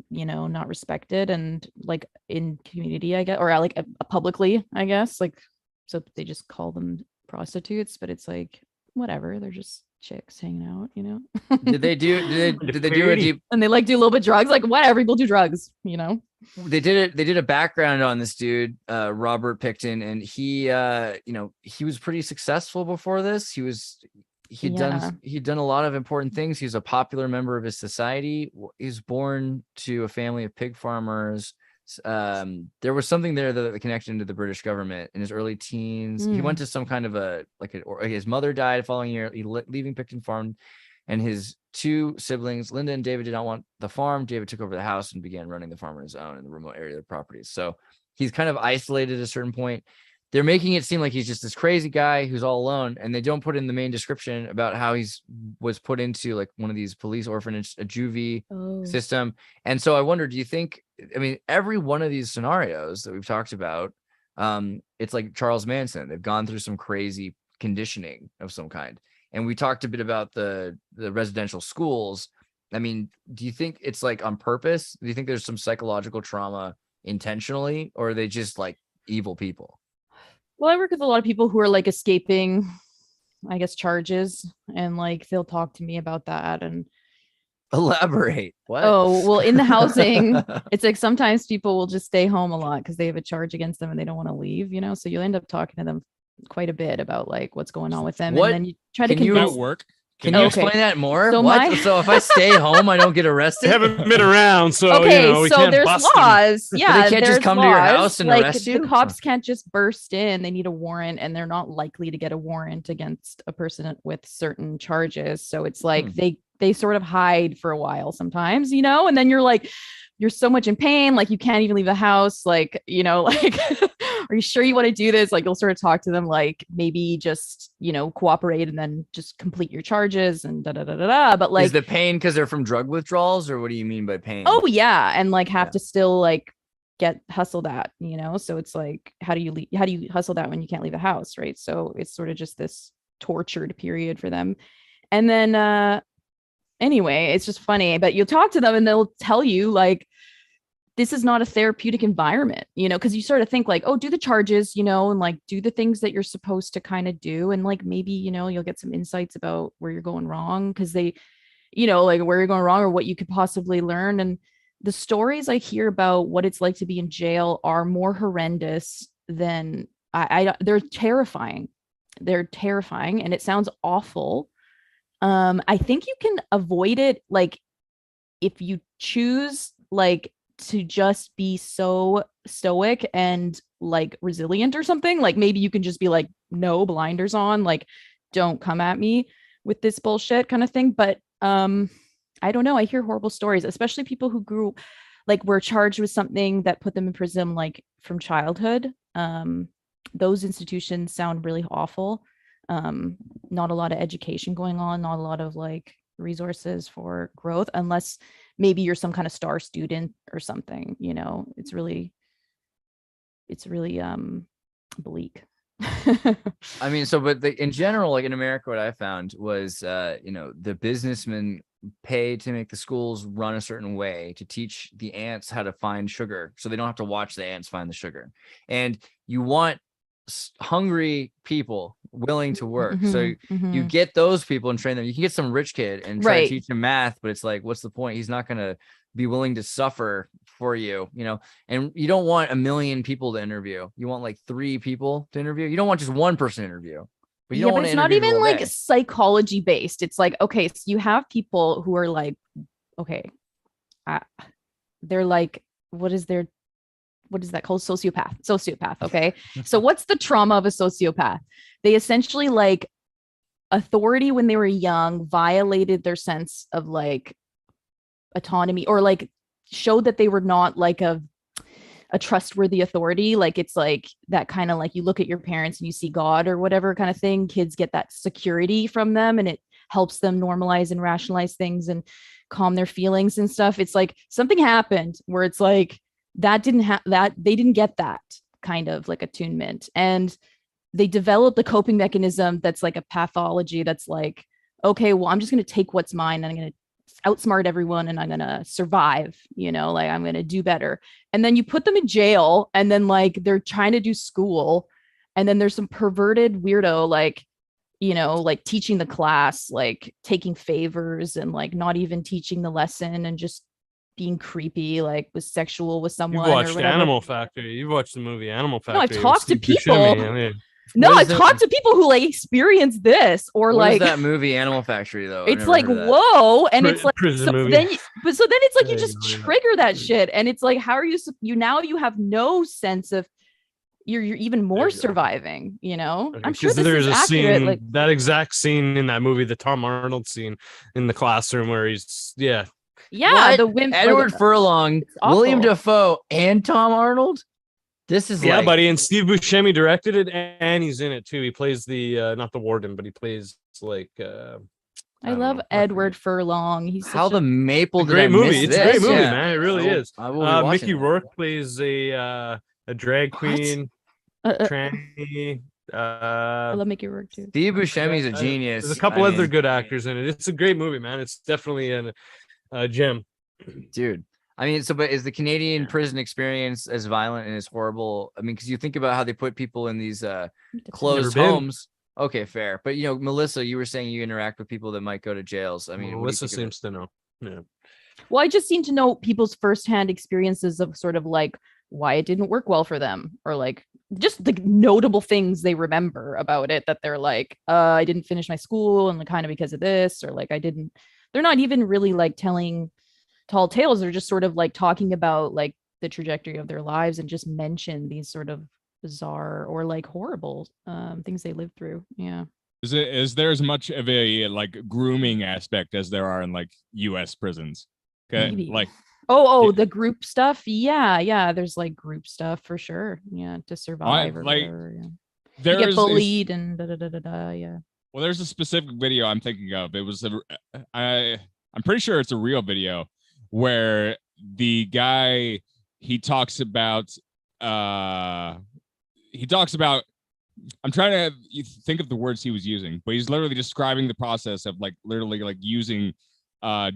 you know, not respected and like in community, I guess, or like publicly, I guess. Like, so they just call them prostitutes, but it's like whatever. They're just chicks hanging out, you know. did they do a deep? And they like do a little bit of drugs, like whatever, people do drugs, you know. They did a background on this dude, Robert Picton, and he you know, he was pretty successful before this. He'd done a lot of important things. He was a popular member of his society. He was born to a family of pig farmers. There was something there that connected him to the British government in his early teens. He went to some kind of his mother died following year, leaving Picton Farm, and his two siblings, Linda and David, did not want the farm. David took over the house and began running the farm on his own in the remote area of the properties. So he's kind of isolated at a certain point. They're making it seem like he's just this crazy guy who's all alone, and they don't put in the main description about how was put into like one of these police orphanage, a juvie system. And so I wonder, do you think, I mean, every one of these scenarios that we've talked about, it's like Charles Manson. They've gone through some crazy conditioning of some kind. And we talked a bit about the residential schools. I mean, do you think it's like on purpose? Do you think there's some psychological trauma intentionally, or are they just like evil people? Well, I work with a lot of people who are like escaping, I guess, charges, and like they'll talk to me about that. And Elaborate. What? oh, well, in the housing, it's like sometimes people will just stay home a lot because they have a charge against them and they don't want to leave, you know. So you'll end up talking to them quite a bit about like what's going on with them. What? And then you try to Can you- convince That work? Can you explain that more? So What? So if I stay home, I don't get They arrested? haven't been around, so okay, you know, we so can't there's bust them. laws. Yeah, They can't just there's come to your laws. house and like, arrest you? The cops can't just burst in. They need a warrant, and they're not likely to get a warrant against a person with certain charges. So it's like they sort of hide for a while sometimes, you know, and then you're like, you're so much in pain, like you can't even leave the house, like, you know, like, are you sure you want to do this? Like, you'll sort of talk to them, like maybe just, you know, cooperate and then just complete your charges and da da da da da. But like, is the pain because they're from drug withdrawals, or what do you mean by pain? oh yeah, and like have to still like get hustle that, you know. So it's like, how do you hustle that when you can't leave the house, right? So it's sort of just this tortured period for them. And then anyway, it's just funny, but you'll talk to them and they'll tell you like, this is not a therapeutic environment, you know, because you sort of think like, oh, do the charges, you know, and like do the things that you're supposed to kind of do. And like, maybe, you know, you'll get some insights about where you're going wrong, because they, you know, like where you're going wrong or what you could possibly learn. And the stories I hear about what it's like to be in jail are more horrendous than they're terrifying. They're terrifying. And it sounds awful. I think you can avoid it. Like if you choose like to just be so stoic and like resilient or something, like maybe you can just be like, no, blinders on, like don't come at me with this bullshit kind of thing. But I don't know, I hear horrible stories, especially people who were charged with something that put them in prison like from childhood. Those institutions sound really awful. Not a lot of education going on, not a lot of like resources for growth, unless maybe you're some kind of star student or something, you know. It's really bleak. I mean, so, but in general, like in America, what I found was, you know, the businessmen pay to make the schools run a certain way to teach the ants how to find sugar, so they don't have to watch the ants find the sugar. And you want hungry people willing to work. So you get those people and train them. You can get some rich kid and try to teach him math, but it's like, what's the point? He's not going to be willing to suffer for you, you know. And you don't want 1 million people to interview. You want like 3 people to interview. You don't want just one person to interview. But you Yeah, don't but want it's to not interview even people all like day. psychology based. It's like, okay, so you have people who are like, okay, they're like, what is that called? Sociopath. Okay. So what's the trauma of a sociopath? They essentially like authority when they were young violated their sense of like autonomy, or like showed that they were not like a trustworthy authority. Like it's like that kind of like you look at your parents and you see God or whatever kind of thing. Kids get that security from them, and it helps them normalize and rationalize things and calm their feelings and stuff. It's like something happened where it's like that didn't have that, they didn't get that kind of like attunement, and they developed a coping mechanism that's like a pathology that's like, okay, well, I'm just going to take what's mine and I'm going to outsmart everyone and I'm going to survive, like I'm going to do better. And then you put them in jail, and then like they're trying to do school, and then there's some perverted weirdo like, like teaching the class, like taking favors and like not even teaching the lesson and just being creepy, like was sexual with someone. You've watched or whatever. Animal Factory. You've watched the movie Animal No, I've Factory. with talked to Steve people. Buscemi. I mean, No, What I've is the- talked to people who like experience this, or What like is that movie, Animal Factory, though? I've it's never like, heard of that. whoa, and it's like prison so movie. then so then it's like you There you just go, yeah. trigger that shit, and it's like, how are you now you have no sense of you're even more There you go. surviving, I'm sure Because this there's is a accurate. scene, Like, that exact scene in that movie, the Tom Arnold scene in the classroom where he's yeah, What? the women, Edward Furlong, awful. William Dafoe, and Tom Arnold. This is yeah, like, buddy. And Steve Buscemi directed it, and he's in it too. He plays the not the warden, but he plays like I don't love know. I Edward forget. Furlong. He's how such the maple It's a did I great movie. miss It's this? a great movie, Yeah. man. It really is. I will be watching Mickey that. Rourke plays a drag What? queen, I tranny. love Mickey Rourke too. Steve Buscemi's a genius. There's a couple I other mean, good actors in it. It's a great movie, man. It's definitely a gem. dude. I mean, but is the Canadian prison experience as violent and as horrible? I mean, because you think about how they put people in these closed Never been. homes. Okay, fair. But Melissa, you were saying you interact with people that might go to jails. I mean, what do you Melissa think of it? seems to know. Yeah. Well, I just seem to know people's firsthand experiences of sort of like why it didn't work well for them, or like just the notable things they remember about it, that they're like, I didn't finish my school and kind of because of this, or like they're not even really like telling tall tales. They're just sort of like talking about like the trajectory of their lives and just mention these sort of bizarre or like horrible things they lived through. Yeah. Is there as much of a like grooming aspect as there are in like U.S. prisons? Okay, Maybe. like Oh, the group stuff. Yeah. There's like group stuff for sure. Yeah, to survive or like, whatever. Yeah. You there's get bullied and yeah. Well, there's a specific video I'm thinking of. It was I'm pretty sure it's a real video where the guy he talks about I'm trying to think of the words he was using, but he's literally describing the process of like literally like using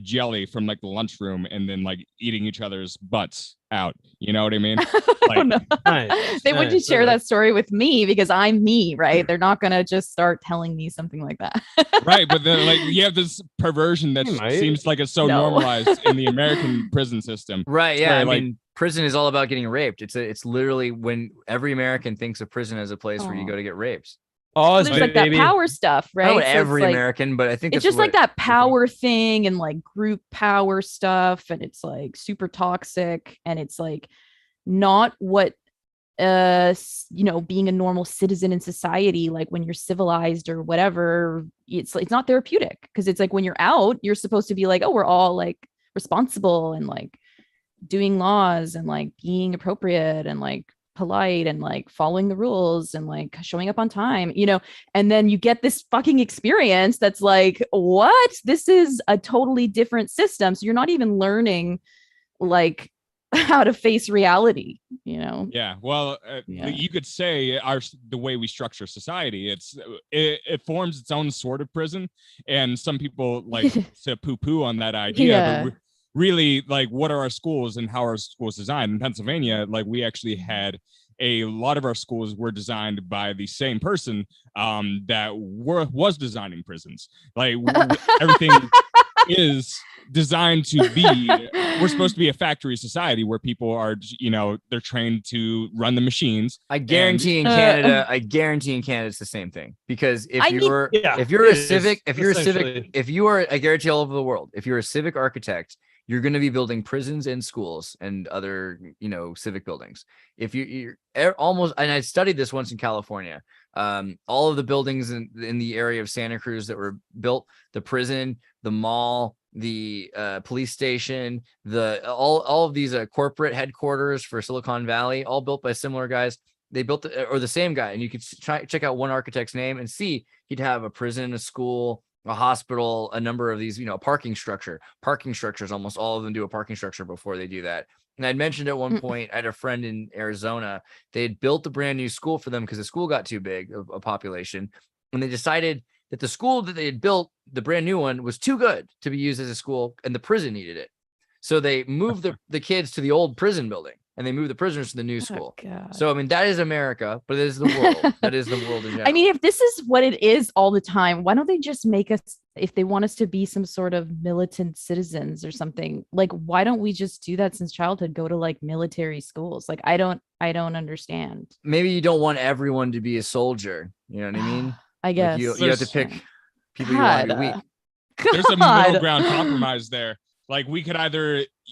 jelly from like the lunchroom and then like eating each other's butts out. You know what I mean? Like, Oh, no. Nice, They wouldn't nice, share okay. that story with me because I'm me, right? They're not gonna just start telling me something like that. right, but then like you have this perversion that You might. seems like it's so No. normalized in the American prison system. Right. Yeah. where, I like, mean, prison is all about getting raped. It's literally when every American thinks of prison as a place where you go to get raped. Oh, There's like that power stuff, right? Not So it's every like- American, but I think it's that's just like what- that power thing and like group power stuff, and it's like super toxic, and it's like not what being a normal citizen in society, like when you're civilized or whatever, it's not therapeutic, because it's like when you're out, you're supposed to be like, oh, we're all like responsible and like doing laws and like being appropriate and like polite and like following the rules and like showing up on time, and then you get this fucking experience that's like, what? This is a totally different system. So you're not even learning like how to face reality, Yeah, well, Yeah. you could say the way we structure society, it forms its own sort of prison, and some people like to poo-poo on that idea. Yeah. But really, like, what are our schools and how are schools designed? In Pennsylvania, like, we actually had a lot of our schools were designed by the same person that was designing prisons. Like everything. is designed to be, we're supposed to be a factory society where people are, they're trained to run the machines. I guarantee in Canada, it's the same thing, because if you're a civic, I guarantee all over the world, if you're a civic architect, you're going to be building prisons and schools and other, civic buildings. If you're almost, and I studied this once in California, all of the buildings in the area of Santa Cruz that were built, the prison, the mall, the police station, all of these corporate headquarters for Silicon Valley, all built by similar guys. They built the same guy, and you could check out one architect's name and see he'd have a prison, a school, a hospital, a number of these, parking structures, almost all of them do a parking structure before they do that. And I'd mentioned at one point, I had a friend in Arizona, they had built a brand new school for them because the school got too big of a population. And they decided that the school that they had built, the brand new one, was too good to be used as a school, and the prison needed it. So they moved the kids to the old prison building, and they moved the prisoners to the new school. So, I mean, that is America, but it is the world. That is the world in general. I mean, if this is what it is all the time, why don't they just make us, if they want us to be some sort of militant citizens or something, like, why don't we just do that since childhood? Go to like military schools. Like, I don't understand. Maybe you don't want everyone to be a soldier. You know what I mean? I guess like you have to pick people you want to be weak. There's a middle ground compromise there. Like, we could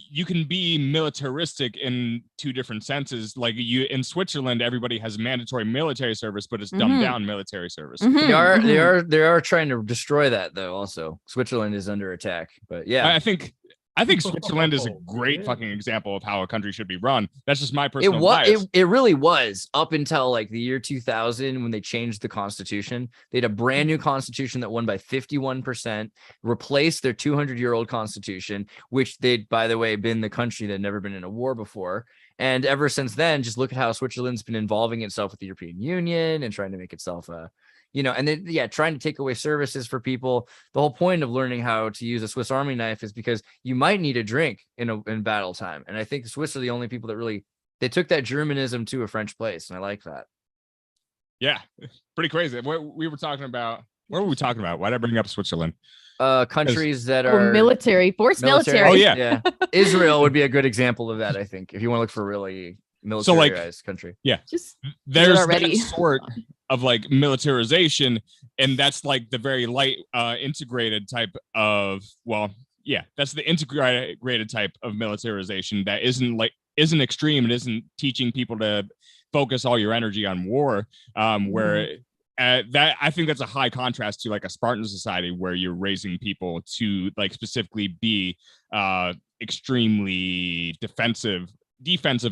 you can be militaristic in two different senses. Like, in Switzerland, everybody has mandatory military service, but it's dumbed down military service. They are trying to destroy that, though. Also, Switzerland is under attack, but yeah, I think Switzerland is a great fucking example of how a country should be run. That's just my personal bias. It really was up until like the year 2000 when they changed the constitution. They had a brand new constitution that won by 51%, replaced their 200-year-old constitution, which they'd, by the way, been the country that had never been in a war before. And ever since then, just look at how Switzerland's been involving itself with the European Union and trying to make itself and then, trying to take away services for people. The whole point of learning how to use a Swiss Army knife is because you might need a drink in battle time. And I think the Swiss are the only people that really, they took that Germanism to a French place. And I like that. Yeah. Pretty crazy. What were we talking about? Why did I bring up Switzerland? Countries that are military. Oh, yeah. Israel would be a good example of that, I think, if you want to look for really militarized country. Yeah. There's that sort of like militarization, and that's like the very light integrated type of, that's the integrated type of militarization that isn't extreme and isn't teaching people to focus all your energy on war, where that, I think that's a high contrast to like a Spartan society where you're raising people to like specifically be extremely defensive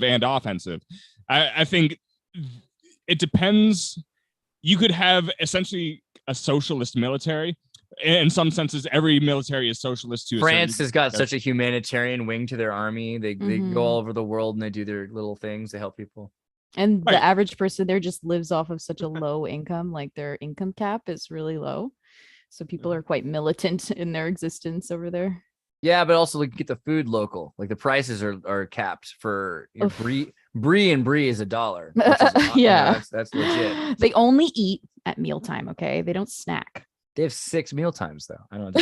and offensive. I think it depends. You could have essentially a socialist military. In some senses, every military is socialist too. France has got such a humanitarian wing to their army. They go all over the world and they do their little things to help people. And the average person there just lives off of such a low income, like their income cap is really low. So people are quite militant in their existence over there. Yeah, but also like get the food local. Like the prices are capped for brie and brie is $1. Yeah, that's legit. They only eat at mealtime. Okay, they don't snack. They have 6 meal times though. I don't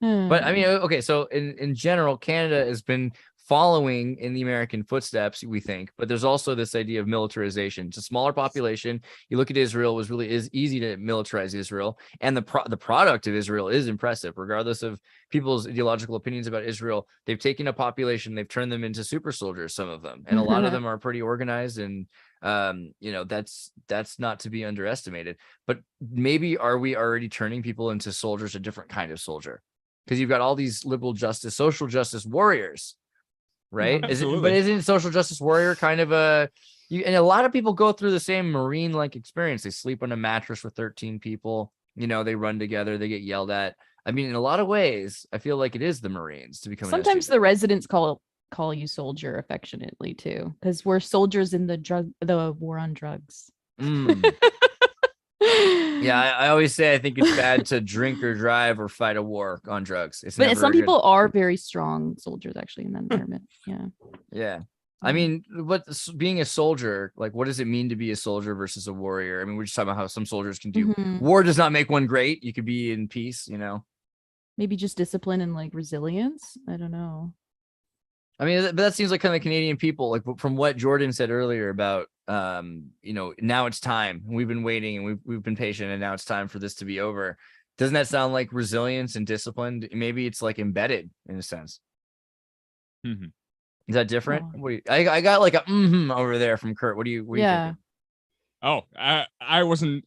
know. But I mean, okay. So in general, Canada has been following in the American footsteps, we think, but there's also this idea of militarization. It's a smaller population. You look at Israel, is easy to militarize Israel, and the product of Israel is impressive, regardless of people's ideological opinions about Israel. They've taken a population, they've turned them into super soldiers, some of them, and a lot of them are pretty organized, and that's not to be underestimated. But maybe are we already turning people into soldiers, a different kind of soldier? Because you've got all these liberal justice, social justice warriors. Right. Isn't social justice warrior kind of and a lot of people go through the same Marine-like experience. They sleep on a mattress with 13 people, they run together, they get yelled at. I mean, in a lot of ways, I feel like it is the Marines to become. Sometimes the residents call you soldier affectionately too, because we're soldiers in the war on drugs. Yeah, I always say I think it's bad to drink or drive or fight a war on drugs. But some people are very strong soldiers actually in that environment. Yeah. I mean, being a soldier, like, what does it mean to be a soldier versus a warrior? I mean, we're just talking about how some soldiers can do. War does not make one great. You could be in peace, Maybe just discipline and like resilience. I don't know. I mean, but that seems like kind of Canadian people, like from what Jordan said earlier about, now it's time. We've been waiting and we've been patient, and now it's time for this to be over. Doesn't that sound like resilience and discipline? Maybe it's like embedded in a sense. Mhm. Is that different? Oh. I got like a over there from Kurt. What do you Yeah. think? Oh, I wasn't.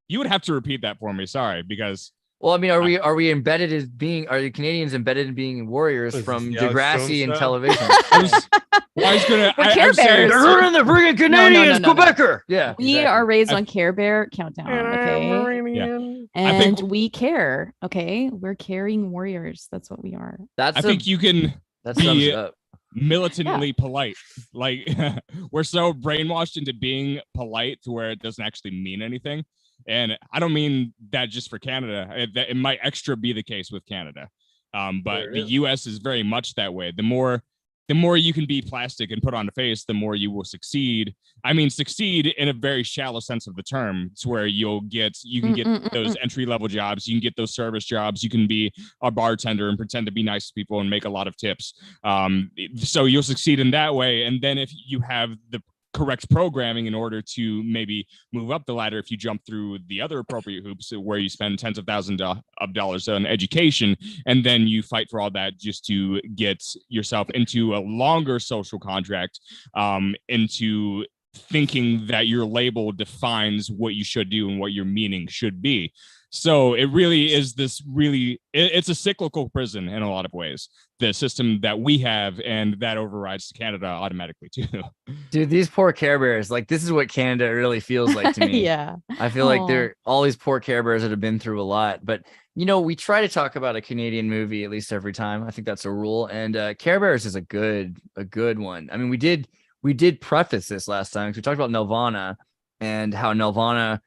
You would have to repeat that for me. Sorry, because Well, I mean, are we embedded as being? Are the Canadians embedded in being warriors Is this from the Alex Degrassi Jones and style? television? I was gonna. We're I Care was saying, Bears. They're the friggin' Canadians, no. Quebecer. Yeah, We exactly. are raised I- on Care Bear Countdown, okay? I And think- we care, okay? We're caring warriors. That's what we are. That's I think you can that sums be it up. militantly polite. Like we're so brainwashed into being polite to where it doesn't actually mean anything. And I don't mean that just for Canada. It might extra be the case with Canada. But the US is very much that way. The more you can be plastic and put on a face, the more you will succeed. I mean, succeed in a very shallow sense of the term. It's where you can get those entry level jobs. You can get those service jobs. You can be a bartender and pretend to be nice to people and make a lot of tips. So you'll succeed in that way. And then if you have the correct programming in order to maybe move up the ladder, if you jump through the other appropriate hoops where you spend tens of thousands of dollars on education, and then you fight for all that just to get yourself into a longer social contract, into thinking that your label defines what you should do and what your meaning should be. So it really is it's a cyclical prison in a lot of ways, the system that we have, and that overrides Canada automatically too. Dude, these poor Care Bears, like this is what Canada really feels like to me. Yeah. I feel like Aw. they're all these poor Care Bears that have been through a lot. But we try to talk about a Canadian movie at least every time. I think that's a rule. And Care Bears is a good one. I mean, we did preface this last time because we talked about Nelvana and how Nelvana,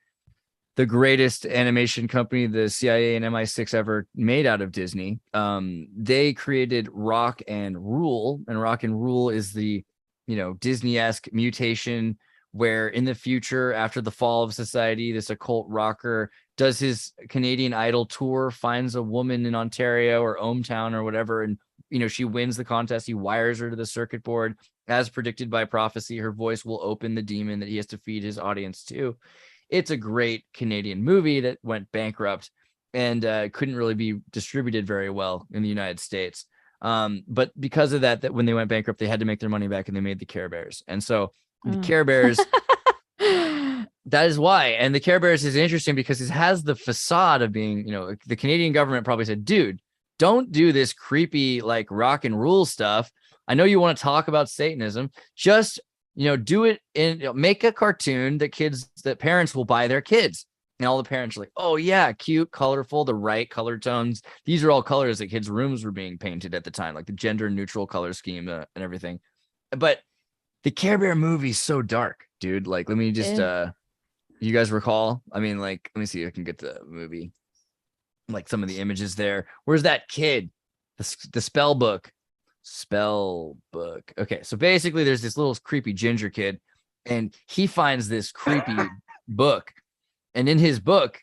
the greatest animation company the CIA and MI6 ever made out of Disney, they created Rock and Rule, and Rock and Rule is the Disney-esque mutation where in the future, after the fall of society, this occult rocker does his Canadian Idol tour, finds a woman in Ontario or Ohmtown or whatever, and she wins the contest. He wires her to the circuit board. As predicted by prophecy, her voice will open the demon that he has to feed his audience to. It's a great Canadian movie that went bankrupt and couldn't really be distributed very well in the United States. But because of that when they went bankrupt, they had to make their money back and they made the Care Bears. And so the Care Bears, that is why. And the Care Bears is interesting because it has the facade of being, the Canadian government probably said, dude, don't do this creepy like Rock and Rule stuff. I know you want to talk about Satanism. Just do it make a cartoon that parents will buy their kids. And all the parents are like, oh yeah, cute, colorful, the right color tones. These are all colors that kids' rooms were being painted at the time, like the gender neutral color scheme and everything. But the Care Bear movie is so dark, dude. Like, let me just, you guys recall? I mean, like, let me see if I can get the movie. Like some of the images there. Where's that kid? The spell book. Okay, so basically there's this little creepy ginger kid and he finds this creepy book, and in his book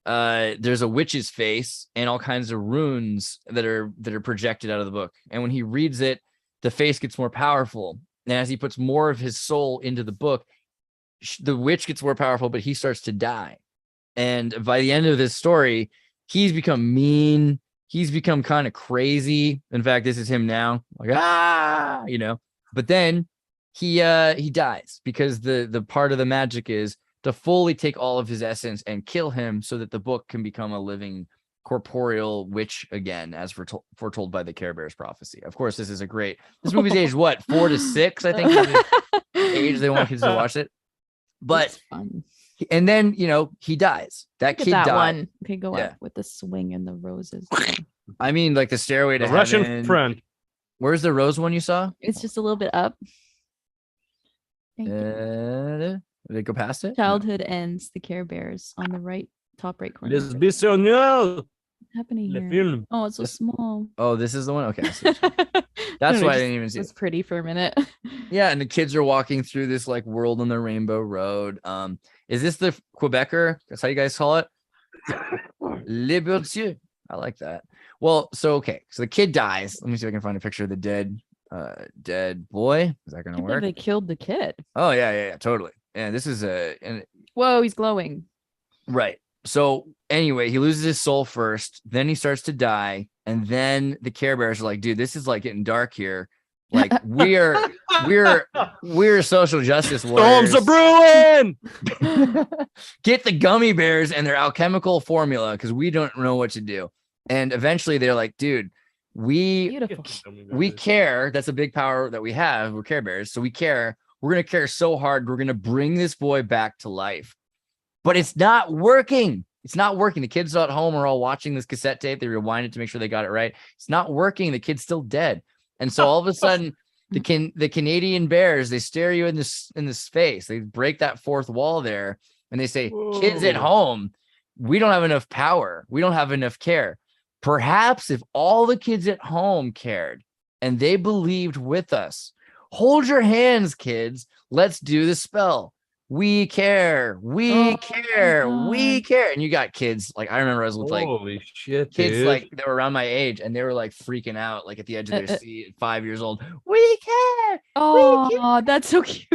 there's a witch's face and all kinds of runes that are projected out of the book, and when he reads it the face gets more powerful, and as he puts more of his soul into the book the witch gets more powerful, but he starts to die. And by the end of this story he's become mean. He's become kind of crazy. In fact, this is him now. Like, but then he dies because the part of the magic is to fully take all of his essence and kill him so that the book can become a living corporeal witch again, as foretold by the Care Bears prophecy. Of course, this movie's aged what, 4 to 6, I think is the age they want kids to watch it. But and then he dies. That kid died. One. Okay, go up with the swing and the roses. I mean, like the Stairway to The Russian Heaven. friend. Where's the rose one you saw? It's just a little bit up. Thank you. Did they go past it? Childhood ends. The Care Bears on the right, top right corner. Les bisognos. What's happening Le here? film. Oh, it's so small. Oh, this is the one? Okay. I see. That's why I didn't even see it. it. Was pretty for a minute. Yeah, and the kids are walking through this like world on the Rainbow Road. Is this the Quebecer? That's how you guys call it? Le Bourdieu. I like that. Well, so the kid dies. Let me see if I can find a picture of the dead boy. Is that gonna Can't believe work? they killed the kid. Oh yeah, totally. And this is Whoa, he's glowing. right. So anyway, he loses his soul first, then he starts to die, and then the Care Bears are like, dude, this is like getting dark here. Like we're social justice warriors. Storms are brewing. Get the gummy bears and their alchemical formula because we don't know what to do. And eventually they're like, dude, we Beautiful. care. That's a big power that we have. We're Care Bears. So we care. We're going to care so hard. We're going to bring this boy back to life. But it's not working. It's not working. The kids at home are all watching this cassette tape. They rewind it to make sure they got it right. It's not working. The kid's still dead. And so all of a sudden, the Canadian Bears, they stare you in this face. They break that fourth wall there, and they say, kids at home, we don't have enough power. We don't have enough care. Perhaps if all the kids at home cared and they believed with us, hold your hands, kids. Let's do the spell. We care. We care. We care. And you got kids. Like, I remember I was with like Holy shit, kids dude. like they were around my age and they were like freaking out, like at the edge of their seat at 5 years old. We care. Oh, that's so cute.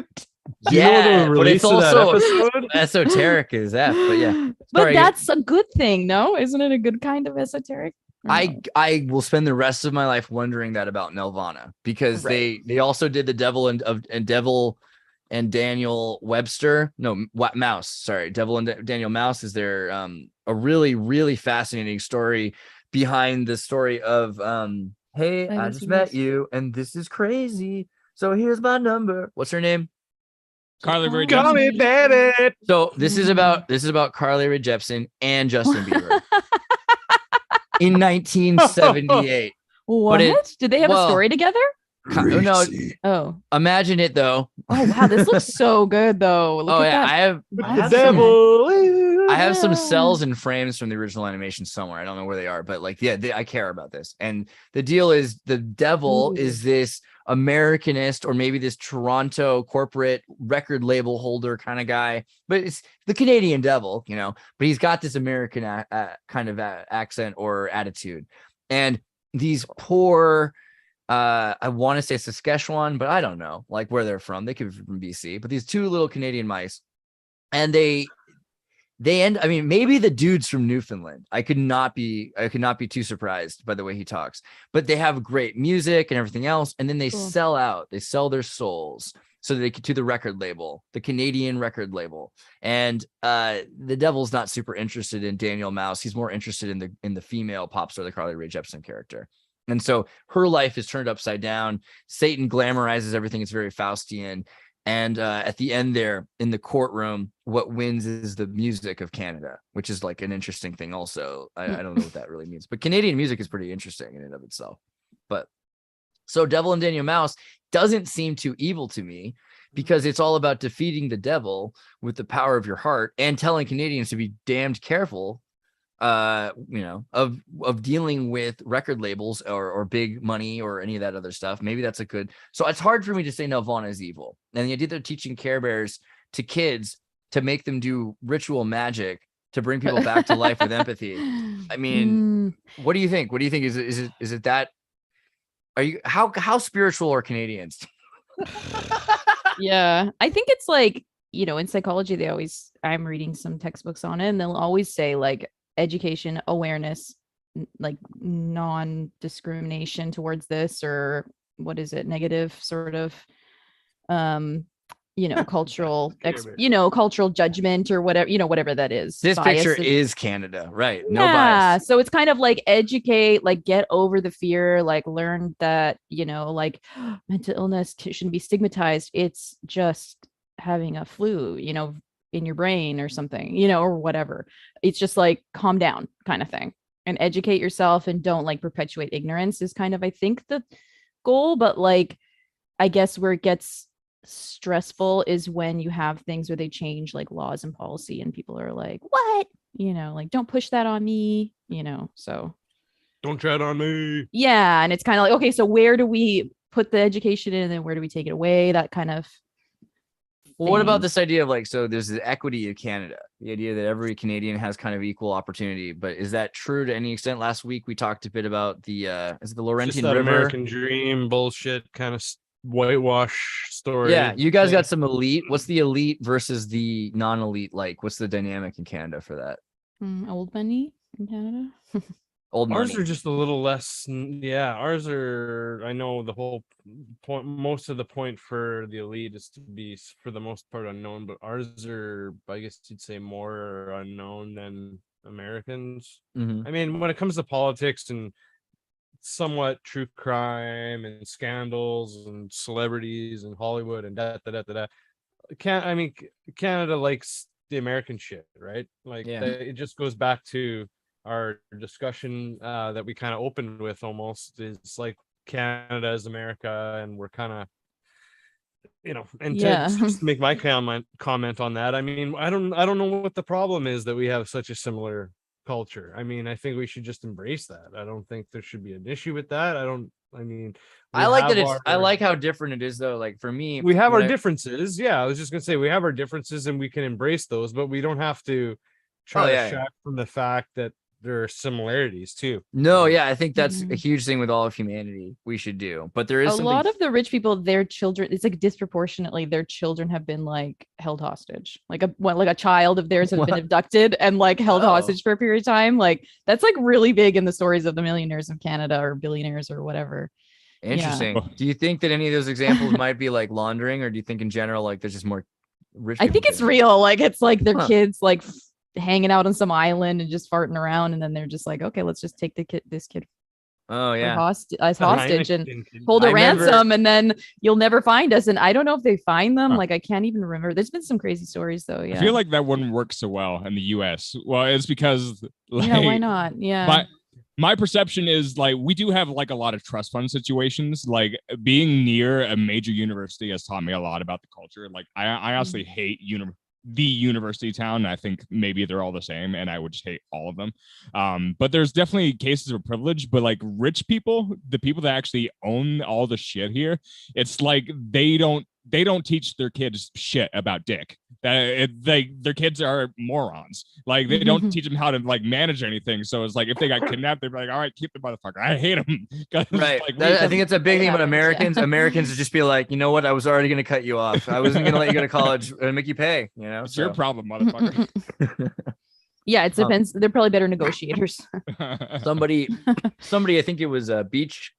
Do you know Yeah, the but release it's of that also episode? esoteric as F. But yeah, But Sorry. that's a good thing, no? Isn't it a good kind of esoteric? Or no? I will spend the rest of my life wondering that about Nelvana because Right. they also did the Devil and Daniel Webster. No, Mouse. Sorry, Devil and Daniel Mouse is their a really, really fascinating story behind the story of hey, I just met you and this is crazy. So here's my number. What's her name? Carly Rae Call me Jepsen. baby. So this is about Carly Rae Jepsen and Justin Bieber in 1978. What? Did they have a well, story together? No, Oh. imagine it though. Oh wow, this looks so good though. Look Oh at yeah, that. The devil. I have some cells and frames from the original animation somewhere. I don't know where they are, but like, yeah, I care about this. And the deal is the devil Ooh. is this Americanist or maybe this Toronto corporate record label holder kind of guy, but it's the Canadian devil, you know, but he's got this American kind of accent or attitude. And these poor, I want to say Saskatchewan, but I don't know like where they're from. They could be from BC, but these two little Canadian mice, and they end. I mean, maybe the dude's from Newfoundland. I could not be too surprised by the way he talks. But they have great music and everything else, and then they sell out. They sell their souls so that they could to the record label, the Canadian record label. And the devil's not super interested in Daniel Mouse. He's more interested in the female pop star, the Carly Rae Jepsen character. And so her life is turned upside down. Satan glamorizes everything. It's very Faustian. And at the end there in the courtroom, what wins is the music of Canada, which is like an interesting thing also. I don't know what that really means, but Canadian music is pretty interesting in and of itself. But so Devil and Daniel Mouse doesn't seem too evil to me because it's all about defeating the devil with the power of your heart and telling Canadians to be damned careful of dealing with record labels or big money or any of that other stuff. Maybe that's a good. So it's hard for me to say Nelvana is evil. And the idea they're teaching Care Bears to kids to make them do ritual magic to bring people back to life with empathy. I mean, what do you think? What do you think? Is it that? Are you how spiritual are Canadians? Yeah, I think it's like, you know, in psychology, I'm reading some textbooks on it, and they'll always say like education, awareness, like non-discrimination towards this, or what is it, negative sort of cultural cultural judgment or whatever that is. This Bias picture is Canada, right? No yeah, bias. so it's kind of like educate, like get over the fear, like learn that, like mental illness shouldn't be stigmatized. It's just having a flu, in your brain or something, or whatever. It's just like calm down kind of thing, and educate yourself and don't like perpetuate ignorance is kind of, I think, the goal. But like, I guess where it gets stressful is when you have things where they change like laws and policy and people are like, what, like don't push that on me, so Don't tread on me. yeah. And it's kind of like, okay, so where do we put the education in and then where do we take it away, that kind of Well, what about thing. this idea of like, so there's the equity of Canada, the idea that every Canadian has kind of equal opportunity, but is that true to any extent? Last week we talked a bit about the is it the Just Laurentian that River? American dream bullshit kind of whitewash story. Yeah, you guys got some elite. What's the elite versus the non-elite like? What's the dynamic in Canada for that? Old money in Canada. Old Ours money. are just a little less. Yeah, ours are. I know the whole point. Most of the point for the elite is to be, for the most part, unknown. But ours are, I guess you'd say, more unknown than Americans. Mhm. I mean, when it comes to politics and somewhat true crime and scandals and celebrities and Hollywood and I mean, Canada likes the American shit, right? Like, Yeah. it just goes back to our discussion that we kind of opened with. Almost is like Canada is America, and we're kind of, and Yeah. to just make my comment on that. I mean, I don't know what the problem is that we have such a similar culture. I mean, I think we should just embrace that. I don't think there should be an issue with that. I mean, I like that I like how different it is though. Like for me, we have when our differences. Yeah, I was just gonna say we have our differences and we can embrace those, but we don't have to try to shy from the fact that there are similarities too. No, yeah, I think that's a Mhm. huge thing with all of humanity we should do. But there is A something lot of the rich people, their children, it's like disproportionately their children have been like held hostage. Like a child of theirs have been What? abducted and like held Oh. hostage for a period of time. Like that's like really big in the stories of the millionaires of Canada or billionaires or whatever. interesting. Do you think that any of those examples might be like laundering, or do you think in general like there's just more rich? I think it's real. Like it's like their Huh. kids like hanging out on some island and just farting around, and then they're just like, okay, let's just take this kid Oh yeah. as hostage and hold I a remember- ransom, and then you'll never find us. And I don't know if they find them. Like I can't even remember. There's been some crazy stories though. Yeah. I feel like that wouldn't work so well in the US. Well, it's because like, yeah, why not? Yeah. my perception is like we do have like a lot of trust fund situations. Like being near a major university has taught me a lot about the culture. Like I honestly hate the university town. I think maybe they're all the same, and I would just hate all of them. But there's definitely cases of privilege. But like rich people, the people that actually own all the shit here, it's like they don't teach their kids shit about dick. Their kids are morons. Like they don't teach them how to like manage anything. So it's like if they got kidnapped, they'd be like, all right, keep the motherfucker. I hate him. Right. Like, I think it's a big thing about happens, yeah. Americans. Americans would just be like, you know what? I was already going to cut you off. I wasn't going to let you go to college and make you pay. You know, it's your problem, motherfucker. Yeah, it depends. They're probably better negotiators. somebody, I think it was Beach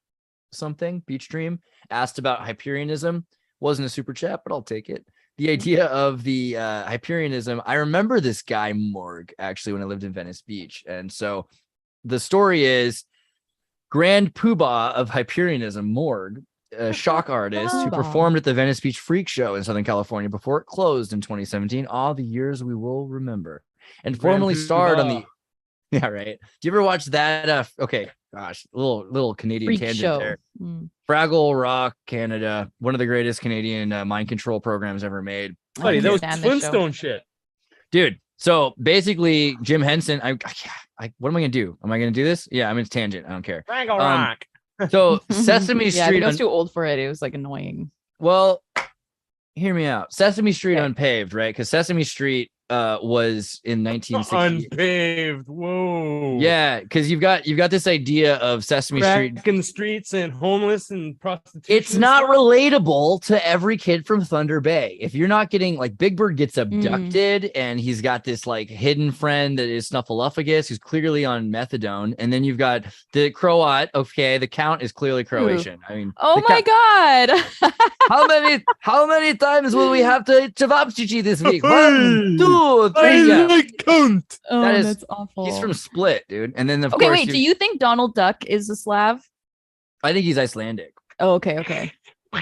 Dream asked about Hyperionism. Wasn't a super chat, but I'll take it. The idea of the Hyperionism. I remember this guy Morg actually when I lived in Venice Beach, and so the story is Grand Poobah of Hyperionism, Morg, a shock artist who performed at the Venice Beach Freak Show in Southern California before it closed in 2017. All the years we will remember, and formerly starred on the. Yeah, right. Do you ever watch that? Okay, gosh, little Canadian Freak tangent show. there. Fraggle Rock, Canada, one of the greatest Canadian mind control programs ever made. Buddy, that was understand this show. Flintstone shit. Dude, so basically Jim Henson, what am I gonna do? Am I gonna do this? Yeah, I'm in tangent. I don't care. Fraggle Rock. So Sesame Yeah, I Street. think I was too old for it. It was like annoying. Well, hear me out. Sesame Street unpaved, right? Because Sesame Street was in 1960. Unpaved. Whoa. Yeah, because you've got this idea of Sesame Street. Back in the streets and homeless and prostitution. It's not relatable to every kid from Thunder Bay. If you're not getting like Big Bird gets abducted and he's got this like hidden friend that is Snuffleupagus who's clearly on methadone, and then you've got the Croat. Okay, the Count is clearly Croatian. I mean, Oh my god. how many times will we have to Cevapcici this week? 1, 2, 3. Yeah. Count. Oh, That is- that's awful. He's from Split, dude. And then of Okay, course, wait. Do you think Donald Duck is a Slav? I think he's Icelandic. Oh, okay. I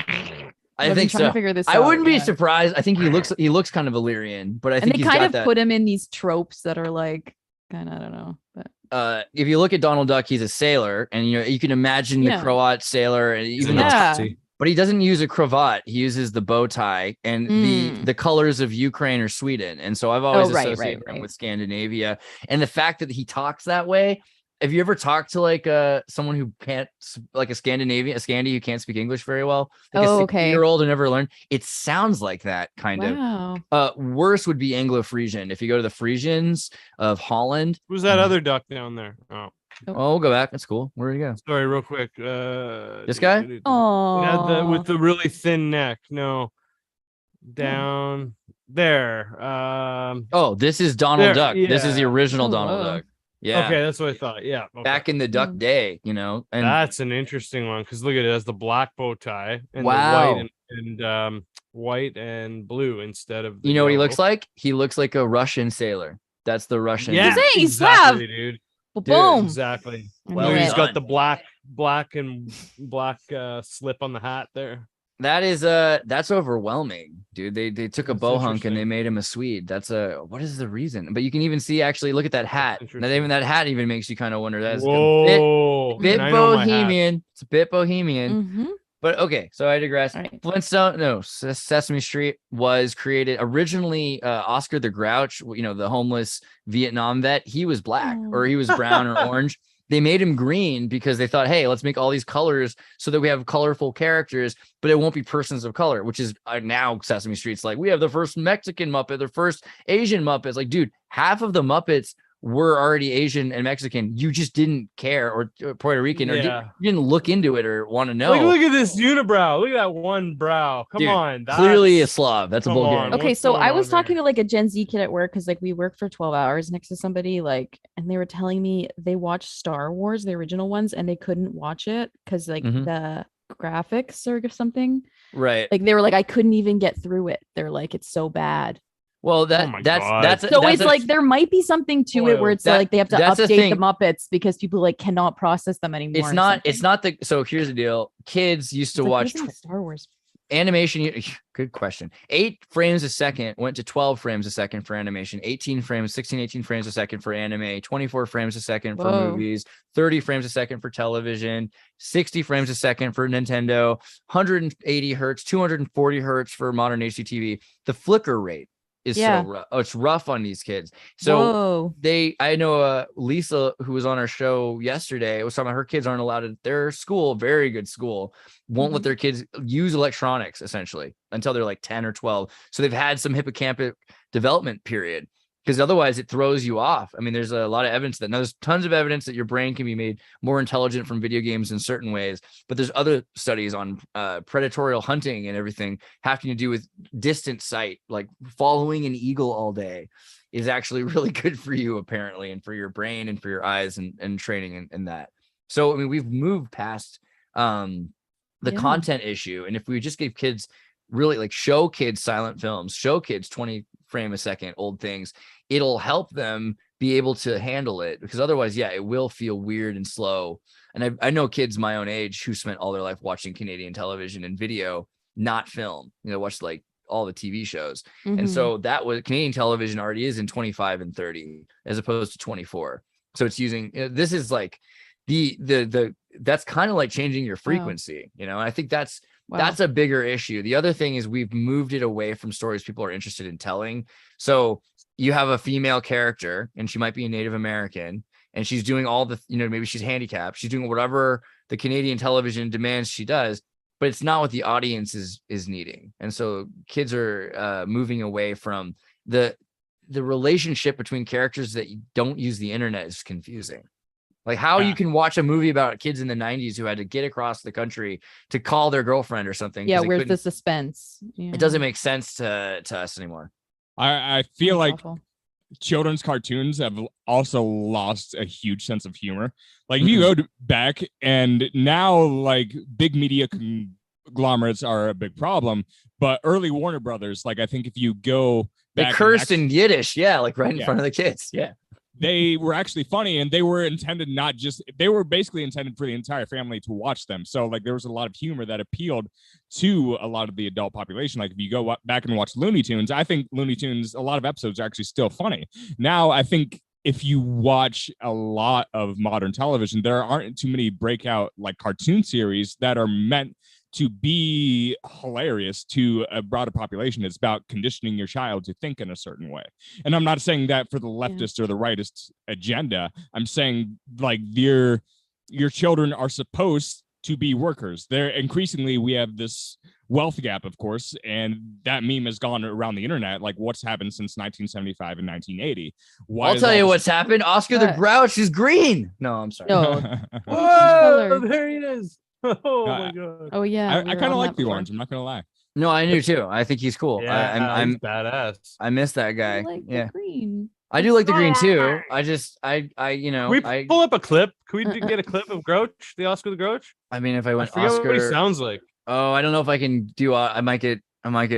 I've been think trying to so. figure this I out, wouldn't be yeah. surprised. I think he looks kind of Illyrian, but I And think they he's kind got of that. put him in these tropes that are like kind of, I don't know, but If you look at Donald Duck, he's a sailor, and you can imagine the Yeah. Croat sailor, and even Yeah. but he doesn't use a cravat. He uses the bow tie, and the colors of Ukraine or Sweden. And so I've always right, associated him right. with Scandinavia, and the fact that he talks that way. Have you ever talked to like someone who can't, like a Scandi who can't speak English very well? Like a Okay. 60-year-old who never learned. It sounds like that kind Wow. of. Worse would be Anglo-Frisian. If you go to the Frisians of Holland. Who's that other duck down there? Oh, we'll go back. That's cool. Where do you go? sorry, real quick. This guy? It had Oh. with the really thin neck. No, down there. Oh, this is Donald There, Duck. This is the yeah. original Oh, Donald whoa. Duck. Yeah. Okay, that's what I thought. Yeah, okay. Back in the Duck Mm. day, you know. And That's an interesting one because look at it, has the black bow tie and Wow. the white and white and blue instead of the you know what he yellow. looks like? He looks like a Russian sailor. That's the Russian. Yeah, saying he's exactly, Slav. dude. Boom. Exactly. I Well, knew He's it. done. got the black and black slip on the hat there. That is that's overwhelming, dude. They took a That's bow hunk and they interesting. made him a Swede. That's what is the reason? But you can even see, actually, look at that hat. Not interesting. even that hat even makes you kind of wonder. That's a Whoa, bit and I know my hat. bohemian. It's a bit bohemian. Mhm. But okay, so I digress. All right. Flintstone, no, Sesame Street was created originally. Oscar the Grouch, you know, the homeless Vietnam vet, he was black Oh. or he was brown or orange. They made him green because they thought, hey, let's make all these colors so that we have colorful characters, but it won't be persons of color, which is now Sesame Street's like, we have the first Mexican Muppet, the first Asian Muppets. Like, dude, half of the Muppets were already Asian and Mexican. You just didn't care, or Puerto Rican, or you didn't look into it or want to know. Look at this unibrow. Look at that one brow. Come Dude, on. clearly a that's- Slav. That's a come Bulgarian. on. Okay, What's so going I was on talking there? to like a Gen Z kid at work because like we work for 12 hours next to somebody, like, and they were telling me they watched Star Wars, the original ones, and they couldn't watch it because like Mhm. the graphics or something. Right. Like they were like, I couldn't even get through it. They're like, it's so bad. Well, my God. that's So that's it's like there might be something to it where it's That- like they have to that's the update the thing. Muppets because people like cannot process them anymore. it's or not something. it's not the so here's the deal. Kids used to It's like, watch what is in Star Wars. animation. Good question. 8 frames a second went to 12 frames a second for animation, 18 frames a second for anime, 24 frames a second for Whoa. movies, 30 frames a second for television, 60 frames a second for Nintendo, 180 hertz, 240 hertz for modern HDTV. The flicker rate is Yeah. so rough. Oh, it's rough on these kids. So Whoa. I know Lisa, who was on our show yesterday, was talking about her kids aren't allowed at their school, very good school, won't let Mhm. their kids use electronics essentially until they're like 10 or 12. So they've had some hippocampal development period, because otherwise it throws you off. I mean, there's a lot of evidence that now there's tons of evidence that your brain can be made more intelligent from video games in certain ways, but there's other studies on predatorial hunting and everything having to do with distant sight, like following an eagle all day is actually really good for you apparently, and for your brain and for your eyes and training and that. So I mean, we've moved past the Yeah. content issue, and if we just give kids really like show kids silent films, show kids 20 frame a second old things, it'll help them be able to handle it, because otherwise, yeah, it will feel weird and slow. And I know kids my own age who spent all their life watching Canadian television and video, not film, you know, watched like all the TV shows. And Mhm. so that was Canadian television already is in 25 and 30 as opposed to 24. So it's using, this is like the that's kind of like changing your frequency, you know. And I think that's Wow. a bigger issue. The other thing is we've moved it away from stories people are interested in telling. So you have a female character and she might be a Native American and she's doing all the, you know, maybe she's handicapped. She's doing whatever the Canadian television demands she does, but it's not what the audience is needing. And so kids are moving away from the relationship between characters that don't use the internet is confusing. Like how you can watch a movie about kids in the 90s who had to get across the country to call their girlfriend or something. 'cause Yeah, they where's couldn't- the suspense? Yeah. It doesn't make sense to us anymore. I feel That's like awful. children's cartoons have also lost a huge sense of humor. Like if you go back, and now like big media conglomerates are a big problem, but early Warner Brothers, like I think if you go They back and cursed in Yiddish, yeah, like right in Yeah. front of the kids. Yeah. they were actually funny, and they were intended they were basically intended for the entire family to watch them. So like there was a lot of humor that appealed to a lot of the adult population. Like if you go back and watch Looney Tunes, I think Looney Tunes, a lot of episodes are actually still funny. Now I think if you watch a lot of modern television, there aren't too many breakout like cartoon series that are meant to be hilarious to a broader population. It's about conditioning your child to think in a certain way. And I'm not saying that for the leftist or the rightist agenda. I'm saying like your children are supposed to be workers. They're increasingly, we have this wealth gap, of course, and that meme has gone around the internet. Like, what's happened since 1975 and 1980? I'll tell you what's happened. Oscar the What? Grouch is green. No, I'm sorry. No. Whoa, color. there he is. Oh my god. Oh yeah. I kind of like the orange. I'm not gonna lie. No, I do too. I think he's cool. Yeah, I'm he's badass. I miss that guy. I like Yeah, the green. I do like the green too. I just you know, Can we pull up a clip? Can we get a clip of Grouch, the Oscar the Grouch? I mean, if I I went forget what he Oscar, sounds like. oh, I don't know if I can do. I might get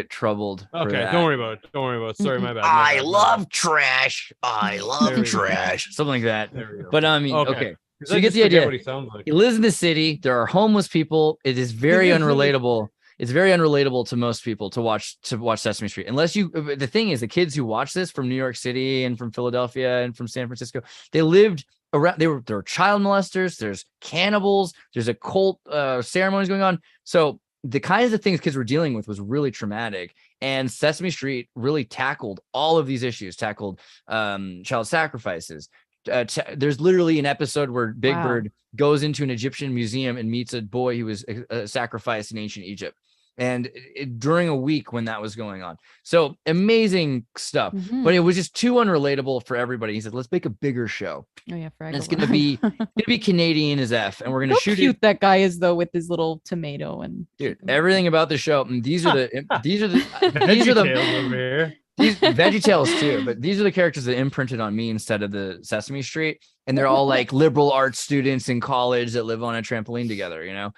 troubled. for Okay, that. don't worry about it. Don't worry about it. Sorry, my bad. I love trash. I There love we go. trash. Something like that. There we go. But I mean, Okay. okay. Because So I you get just the forget idea. what he sounds like. He lives in the city. There are homeless people. It is very unrelatable. It's very unrelatable to most people to watch Sesame Street. Unless you, the thing is, the kids who watch this from New York City and from Philadelphia and from San Francisco, they lived around. There were child molesters. There's cannibals. There's occult ceremonies going on. So the kinds of things kids were dealing with was really traumatic. And Sesame Street really tackled all of these issues. Tackled child sacrifices. There's literally an episode where Big Wow. Bird goes into an Egyptian museum and meets a boy who was sacrificed in ancient Egypt. And during a week when that was going on. So amazing stuff. Mhm. But it was just too unrelatable for everybody. He said, let's make a bigger show. Oh yeah, And it's Fraggle gonna be Canadian as F. And we're gonna How shoot cute it. that guy is though with his little tomato and Dude, everything about the show. And these are the VeggieTales over here. these VeggieTales too, but these are the characters that imprinted on me instead of the Sesame Street, and they're all like liberal arts students in college that live on a trampoline together, you know.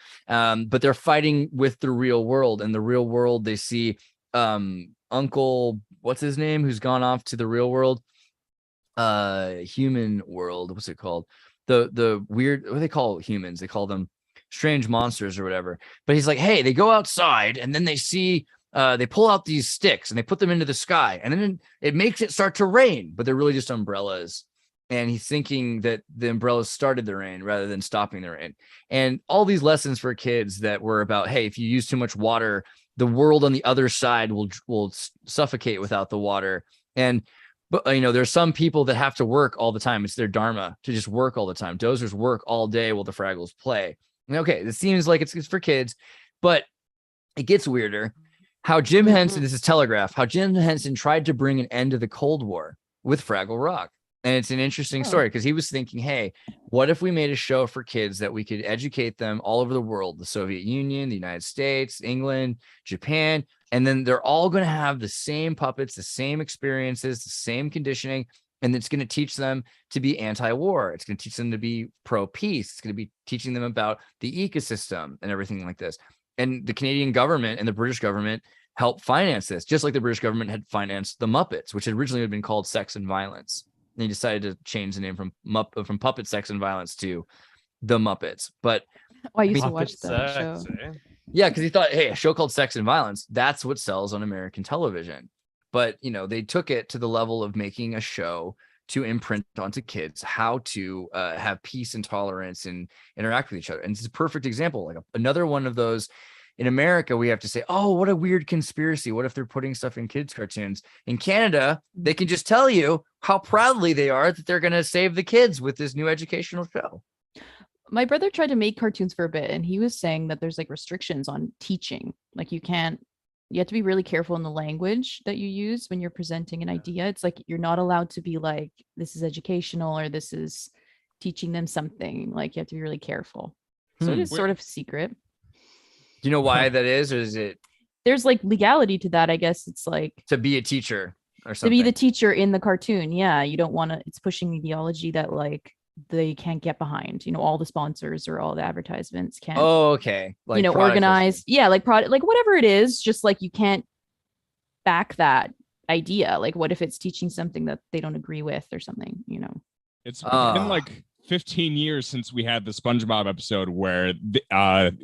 But they're fighting with the real world, and the real world they see Uncle, what's his name, who's gone off to the real world, human world. What's it called? The weird, what do they call humans? They call them strange monsters or whatever. But he's like, hey, they go outside and then they see. They pull out these sticks and they put them into the sky, and then it makes it start to rain, but they're really just umbrellas. And he's thinking that the umbrellas started the rain rather than stopping the rain. And all these lessons for kids that were about, hey, if you use too much water, the world on the other side will suffocate without the water. But you know, there's some people that have to work all the time. It's their dharma to just work all the time. Dozers work all day while the Fraggles play. And okay, it seems like it's for kids, but it gets weirder. How Jim Henson, this is Telegraph, how Jim Henson tried to bring an end to the Cold War with Fraggle Rock. And it's an interesting story because he was thinking, hey, what if we made a show for kids that we could educate them all over the world, the Soviet Union, the United States, England, Japan, and then they're all going to have the same puppets, the same experiences, the same conditioning, and it's going to teach them to be anti-war. It's going to teach them to be pro-peace. It's going to be teaching them about the ecosystem and everything like this. And the Canadian government and the British government helped finance this, just like the British government had financed the Muppets, which had originally been called Sex and Violence. And they decided to change the name from Puppet Sex and Violence to the Muppets. But I used to watch that Sex, show. eh? yeah, because he thought, hey, a show called Sex and Violence, that's what sells on American television. But, you know, they took it to the level of making a show to imprint onto kids how to have peace and tolerance and interact with each other. And it's a perfect example. Like another one of those. In America, we have to say, oh, what a weird conspiracy. What if they're putting stuff in kids' cartoons? In Canada, they can just tell you how proudly they are that they're going to save the kids with this new educational show. My brother tried to make cartoons for a bit, and he was saying that there's like restrictions on teaching. Like you have to be really careful in the language that you use when you're presenting an idea. It's like you're not allowed to be like, this is educational or this is teaching them something. Like you have to be really careful. So it is sort of secret. Do you know why that is? Or is it There's like legality to that. I guess it's like to be a teacher or to something? be the teacher in the cartoon. Yeah. You don't want to, it's pushing ideology that like they can't get behind, you know, all the sponsors or all the advertisements can't, Oh, okay. Like you know, product organize. listing. Yeah. Like product, like whatever it is, just like you can't back that idea. Like what if it's teaching something that they don't agree with or something, you know? It's been like 15 years since we had the SpongeBob episode where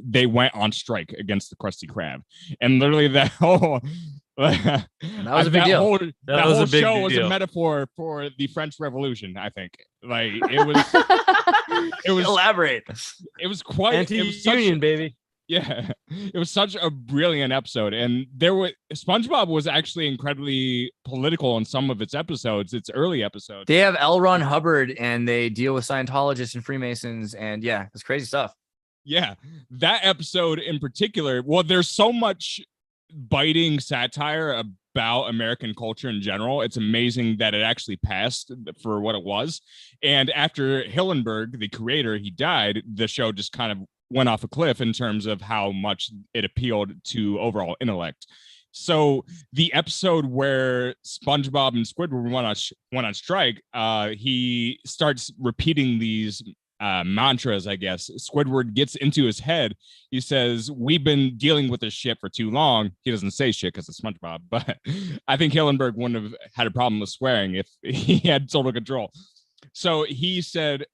they went on strike against the Krusty Krab, and literally that whole That was a big deal. That was whole a big show was a deal. metaphor for the French Revolution. I think like it was Elaborate. it was quite it was such- Anti-union, baby. Yeah, it was such a brilliant episode, and SpongeBob was actually incredibly political in some of its episodes, its early episodes. They have L. Ron Hubbard, and they deal with Scientologists and Freemasons, and yeah, it's crazy stuff. Yeah, that episode in particular. Well, there's so much biting satire about American culture in general. It's amazing that it actually passed for what it was. And after Hillenburg, the creator, he died, the show just kind of went off a cliff in terms of how much it appealed to overall intellect. So the episode where SpongeBob and Squidward went on strike, he starts repeating these mantras, I guess. Squidward gets into his head. He says, "We've been dealing with this shit for too long." He doesn't say shit because it's SpongeBob, but I think Hillenburg wouldn't have had a problem with swearing if he had total control. So he said,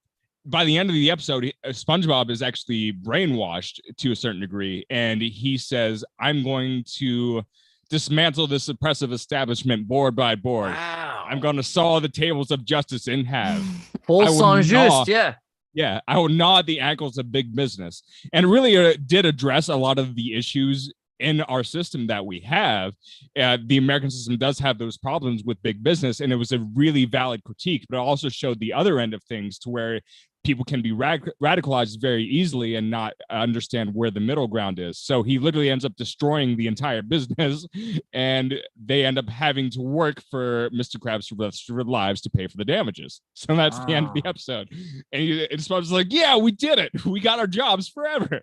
by the end of the episode, SpongeBob is actually brainwashed to a certain degree, and he says, "I'm going to dismantle this oppressive establishment board by board. Wow. I'm going to saw the tables of justice in half. Full I will Saint Just, gnaw- yeah. Yeah, I will gnaw at the ankles of big business." And really did address a lot of the issues in our system that we have. The American system does have those problems with big business, and it was a really valid critique, but it also showed the other end of things to where people can be radicalized very easily and not understand where the middle ground is. So he literally ends up destroying the entire business, and they end up having to work for Mr. Krabs for the rest of their lives to pay for the damages. So that's the end of the episode. And it's like, yeah, we did it. We got our jobs forever.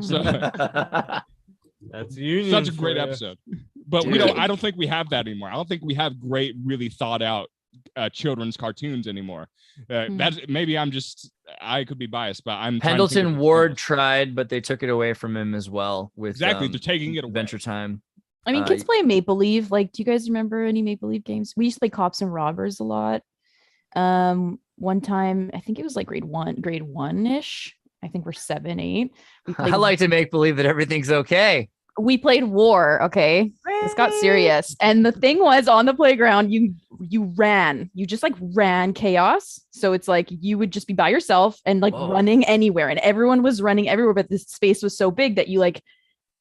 So That's union. such a great episode. But Dude. I don't think we have that anymore. I don't think we have great, really thought out children's cartoons anymore. That's maybe I could be biased, but I'm Pendleton Ward tried, but they took it away from him as well with exactly. They're taking it away. Adventure Time. I mean, kids play Make Believe. Like, do you guys remember any Make Believe games? We used to play Cops and Robbers a lot. One time, I think it was like grade one-ish. I think we're 7, 8. I like to make believe that everything's okay. We played War. Okay, this got serious. And the thing was, on the playground, you just like ran chaos. So it's like you would just be by yourself and like running anywhere, and everyone was running everywhere. But this space was so big that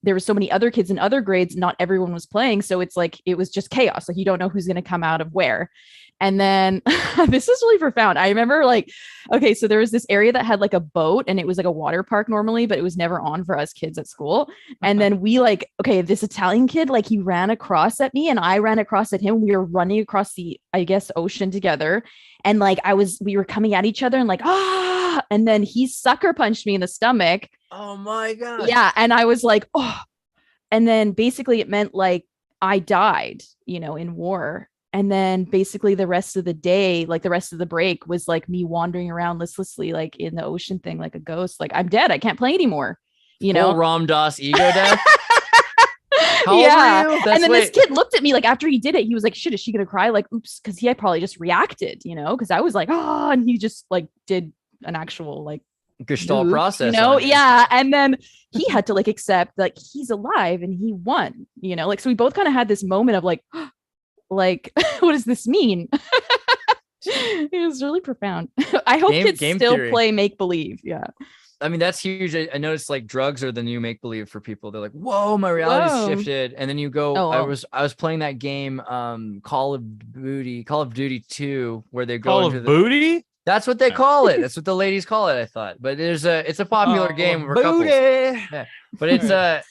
there were so many other kids in other grades. Not everyone was playing, so it's like it was just chaos. Like you don't know who's going to come out of where. And then this is really profound. I remember so there was this area that had like a boat, and it was like a water park normally, but it was never on for us kids at school. And then this Italian kid, like he ran across at me and I ran across at him. We were running across the, I guess, ocean together. And we were coming at each other and and then he sucker punched me in the stomach. Oh my God. Yeah. And I was like, oh, and then basically it meant like I died, in war. And then basically the rest of the day, like the rest of the break was like me wandering around listlessly, like in the ocean thing, like a ghost, like I'm dead. I can't play anymore. Full Ram Dass ego death. Yeah. And then this kid looked at me like after he did it, he was like, shit, is she going to cry? Like, oops. Cause he had probably just reacted, because I was like, oh, and he just like did an actual like Gestalt process. Yeah. And then he had to like accept like he's alive and he won, so we both kind of had this moment of like, like, what does this mean? It was really profound. I hope kids still play Make Believe. Yeah. I mean, that's huge. I noticed like drugs are the new make believe for people. They're like, whoa, my reality's shifted. And then you go, I was playing that game, Call of Duty 2, where they go Call into of Booty? That's what they call it. That's what the ladies call it, I thought. But it's a popular game for couples. Yeah. But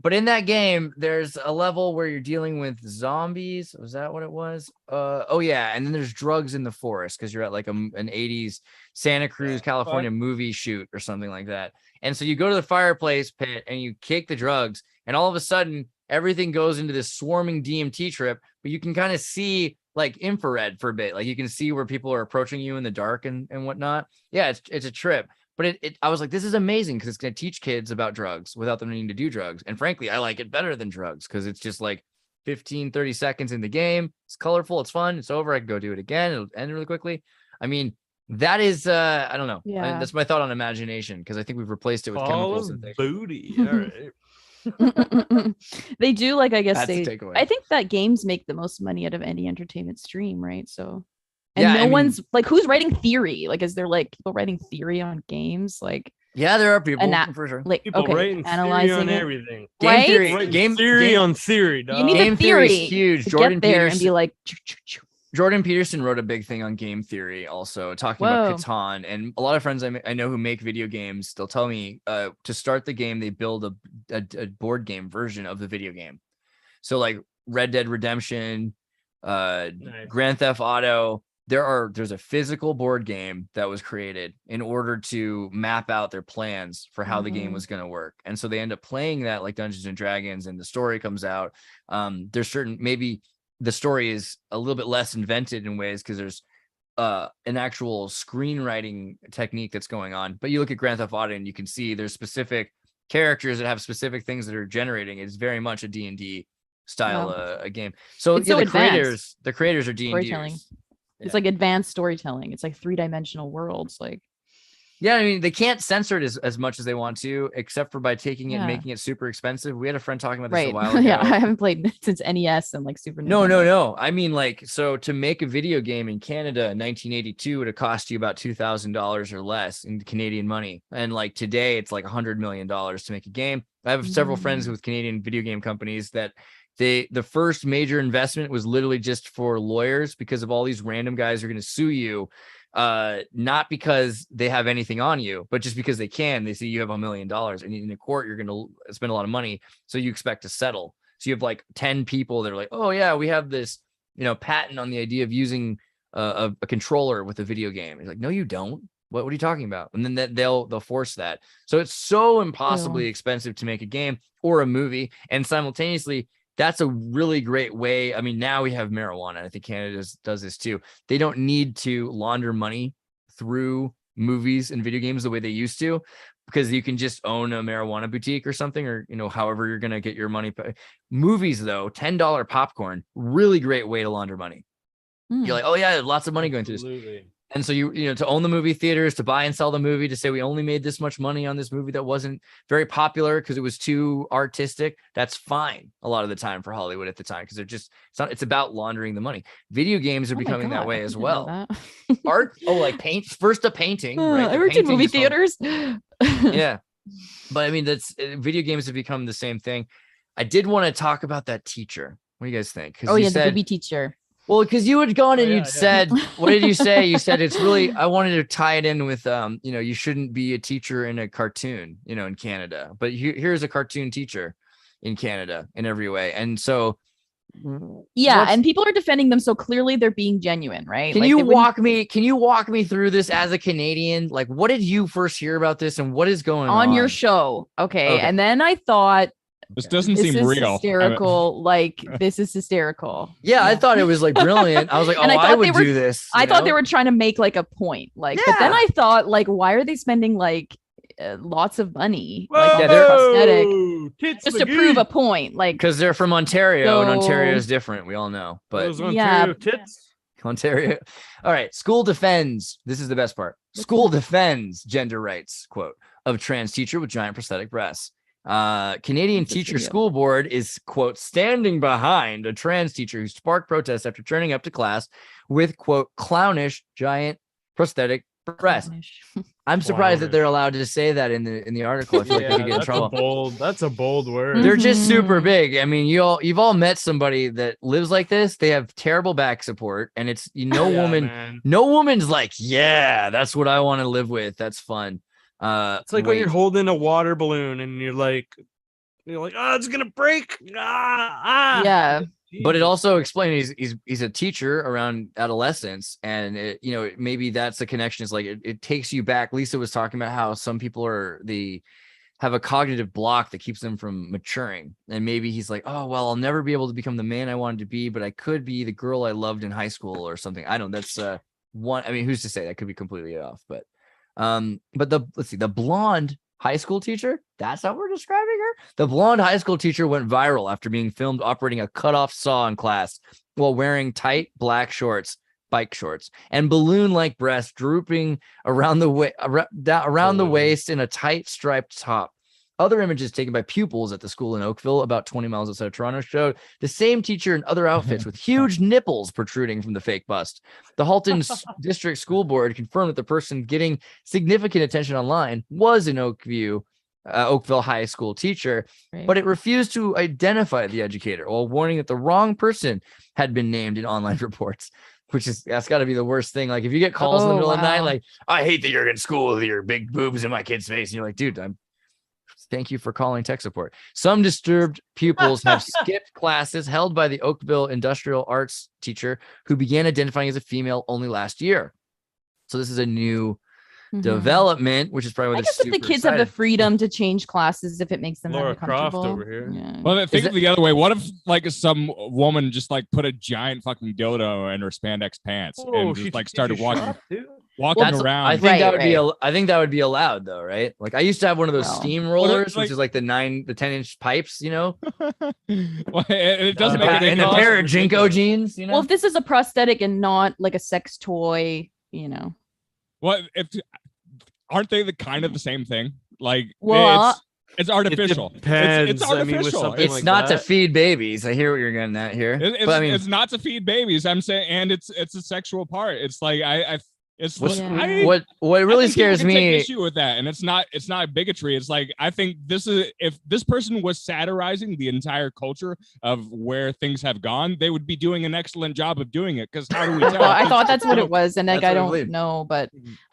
but in that game, there's a level where you're dealing with zombies. Was that what it was? Yeah. And then there's drugs in the forest because you're at like an 80s Santa Cruz, California movie shoot or something like that. And so you go to the fireplace pit and you kick the drugs, and all of a sudden everything goes into this swarming DMT trip, but you can kind of see like infrared for a bit. Like you can see where people are approaching you in the dark and whatnot. Yeah, it's a trip. But I was like, this is amazing because it's going to teach kids about drugs without them needing to do drugs. And frankly, I like it better than drugs because it's just like 15, 30 seconds in the game. It's colorful. It's fun. It's over. I can go do it again. It'll end really quickly. I mean, that is, I don't know. Yeah. That's my thought on imagination because I think we've replaced it with chemicals and things. Booty. All right. They do like, I guess That's the takeaway. I think that games make the most money out of any entertainment stream, right? So. And Yeah, one's like, who's writing theory? Like, is there like people writing theory on games? Like, Yeah, there are people Ana- for sure. like People okay, writing theory analyzing on it. everything. Game Right? theory, Writing theory on theory, dog. You need Game the theory theory is huge. to Jordan get there and be Peterson- like, Jordan Peterson wrote a big thing on game theory, also talking Whoa. about Catan. And a lot of friends I know who make video games, they'll tell me to start the game, they build a board game version of the video game. So like Red Dead Redemption, Nice. Grand Theft Auto, there's a physical board game that was created in order to map out their plans for how the game was going to work. And so they end up playing that like Dungeons and Dragons, and the story comes out. There's certain, maybe the story is a little bit less invented in ways because there's an actual screenwriting technique that's going on. But you look at Grand Theft Auto and you can see there's specific characters that have specific things that are generating. It's very much a D&D style a game. So It's yeah, so the creators are storytelling. D&Ders. It's like advanced storytelling. It's like 3-dimensional worlds. Like, Yeah, I mean, they can't censor it as much as they want to, except for by taking it and Yeah. making it super expensive. We had a friend talking about this right. a while ago. Yeah, I haven't played since NES and like Super No. Nintendo. I mean, like, so to make a video game in Canada in 1982 would have cost you about $2,000 or less in Canadian money. And like today, it's like $100 million to make a game. I have several friends with Canadian video game companies that the first major investment was literally just for lawyers because of all these random guys who are going to sue you. Not because they have anything on you, but just because they can. They see you have $1 million, and in a court, you're going to spend a lot of money. So you expect to settle. So you have like 10 people that are like, oh yeah, we have this, patent on the idea of using a controller with a video game. It's like, no, you don't. What are you talking about? And then they'll force that. So it's so impossibly expensive to make a game or a movie. And simultaneously, that's a really great way. I mean, now we have marijuana. I think Canada does this too. They don't need to launder money through movies and video games the way they used to, because you can just own a marijuana boutique or something, or, however you're going to get your money. Movies, though, $10 popcorn, really great way to launder money. You're like, oh yeah, there's lots of money going through this. Absolutely. And so to own the movie theaters, to buy and sell the movie, to say we only made this much money on this movie that wasn't very popular because it was too artistic, that's fine a lot of the time for Hollywood at the time, because it's about laundering the money. Video games are becoming that way as well. Art, like first a painting, right? I worked in movie theaters. Yeah. But I mean, video games have become the same thing. I did want to talk about that teacher. What do you guys think? Oh yeah, the movie teacher. Well, because you had gone and said, what did you say? You said it's really, I wanted to tie it in with, you shouldn't be a teacher in a cartoon, in Canada. But here's a cartoon teacher in Canada in every way. And so. Yeah. And people are defending them. So clearly they're being genuine, right? Can you walk me through this as a Canadian? Like, what did you first hear about this and what is going on? On your show. Okay. And then I thought, this doesn't seem real. Hysterical. This is hysterical. Yeah, I thought it was like brilliant. I was like, I would do this. I thought they were trying to make like a point. But then I thought, why are they spending lots of money on prosthetic just to prove a point? Because they're from Ontario, and Ontario is different. We all know. But those Ontario tits. Ontario. All right. School defends. This is the best part. School defends gender rights, quote, of trans teacher with giant prosthetic breasts. Canadian Teacher School Board is, quote, standing behind a trans teacher who sparked protests after turning up to class with, quote, clownish giant prosthetic breasts. I'm surprised that they're allowed to say that in the article. I feel like they could get in trouble. That's a bold word. They're just super big. I mean, you've all met somebody that lives like this. They have terrible back support, and it's no woman's like, yeah, that's what I want to live with. That's fun. It's like when you're holding a water balloon and you're like, oh, it's gonna break. Yeah. But it also explained he's a teacher around adolescence, and maybe that's the connection. Is like it takes you back. Lisa was talking about how some people have a cognitive block that keeps them from maturing, and maybe he's like, oh well, I'll never be able to become the man I wanted to be, but I could be the girl I loved in high school or something. I don't. That's one. I mean, who's to say? That could be completely off, but the blonde high school teacher, that's how we're describing her. The blonde high school teacher went viral after being filmed operating a cut-off saw in class while wearing tight black shorts, bike shorts, and balloon-like breasts drooping around the waist in a tight striped top. Other images taken by pupils at the school in Oakville, about 20 miles outside of Toronto, showed the same teacher in other outfits with huge nipples protruding from the fake bust. The Halton District School Board confirmed that the person getting significant attention online was an Oakville High School teacher, Right. but it refused to identify the educator while warning that the wrong person had been named in online reports. That's got to be the worst thing. Like if you get calls in the middle of the night, like, I hate that you're in school with your big boobs in my kid's face. And you're like, dude, thank you for calling tech support. Some disturbed pupils have skipped classes held by the Oakville Industrial Arts teacher who began identifying as a female only last year. So this is a new development, which is probably what I guess if the kids have the freedom to change classes if it makes them Laura Croft uncomfortable. over here. Yeah. Well, think of it the other way. What if like some woman just like put a giant fucking dildo in her spandex pants and just like started walking around? I think that would be allowed though, right? Like I used to have one of those steam rollers, which is like the 10-inch pipes, you know. Well, it doesn't make and a pair of Jinko jeans, you know. Well, if this is a prosthetic and not like a sex toy, you know. What if aren't they the kind of the same thing? Like, well, it's artificial. It's artificial. It's not to feed babies. I hear what you're getting at here. It's not to feed babies. I'm saying, and it's a sexual part. It's like what really scares me. Take issue with that, and it's not bigotry. It's like I think if this person was satirizing the entire culture of where things have gone, they would be doing an excellent job of doing it. Because how do we tell? Well, I thought that's what it was, and like I don't believe. know, but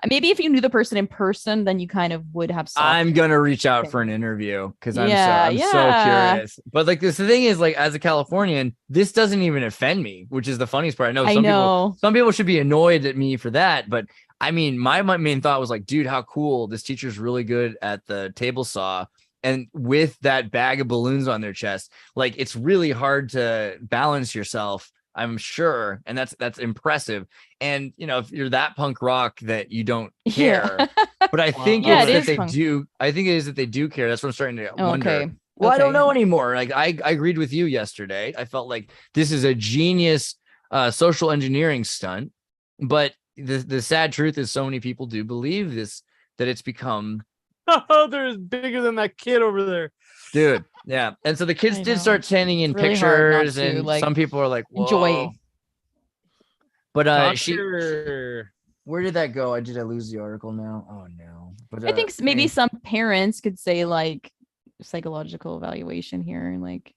maybe if you knew the person in person, then you kind of would have. I'm gonna reach out for an interview because I'm so curious. But like the thing is, like as a Californian, this doesn't even offend me, which is the funniest part. I know some people should be annoyed at me for that. But I mean, my main thought was like, dude, how cool. This teacher's really good at the table saw. And with that bag of balloons on their chest, like it's really hard to balance yourself, I'm sure. And that's impressive. And, you know, if you're that punk rock that you don't care, but I think I think it is that they do care. That's what I'm starting to wonder. Okay. Well, I don't know anymore. Like I agreed with you yesterday. I felt like this is a genius social engineering stunt, but the sad truth is so many people do believe this, that it's become they're bigger than that kid over there, dude. Yeah. And so the kids did start sending in really pictures and like, some people are like, whoa. Enjoy. But where did that go? Did I lose the article now? Oh no. But I think maybe some parents could say like psychological evaluation here, like,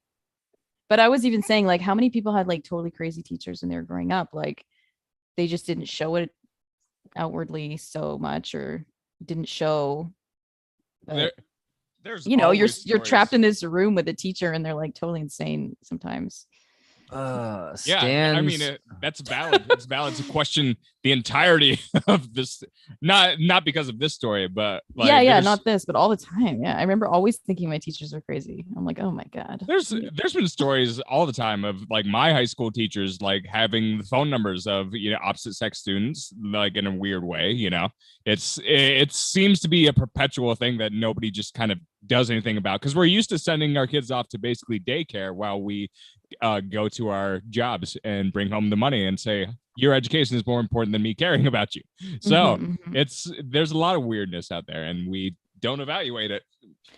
but I was even saying like how many people had like totally crazy teachers when they were growing up, like they just didn't show it outwardly so much, or didn't show. There's you're trapped in this room with a teacher, and they're like totally insane sometimes. Yeah, I mean that's valid. It's valid to question the entirety of this, not because of this story, but like, not this, but all the time. Yeah, I remember always thinking my teachers are crazy. I'm like, oh my god. There's been stories all the time of like my high school teachers like having the phone numbers of opposite sex students, like in a weird way. It seems to be a perpetual thing that nobody just kind of does anything about, because we're used to sending our kids off to basically daycare while we go to our jobs and bring home the money and say your education is more important than me caring about you. So there's a lot of weirdness out there, and we don't evaluate it.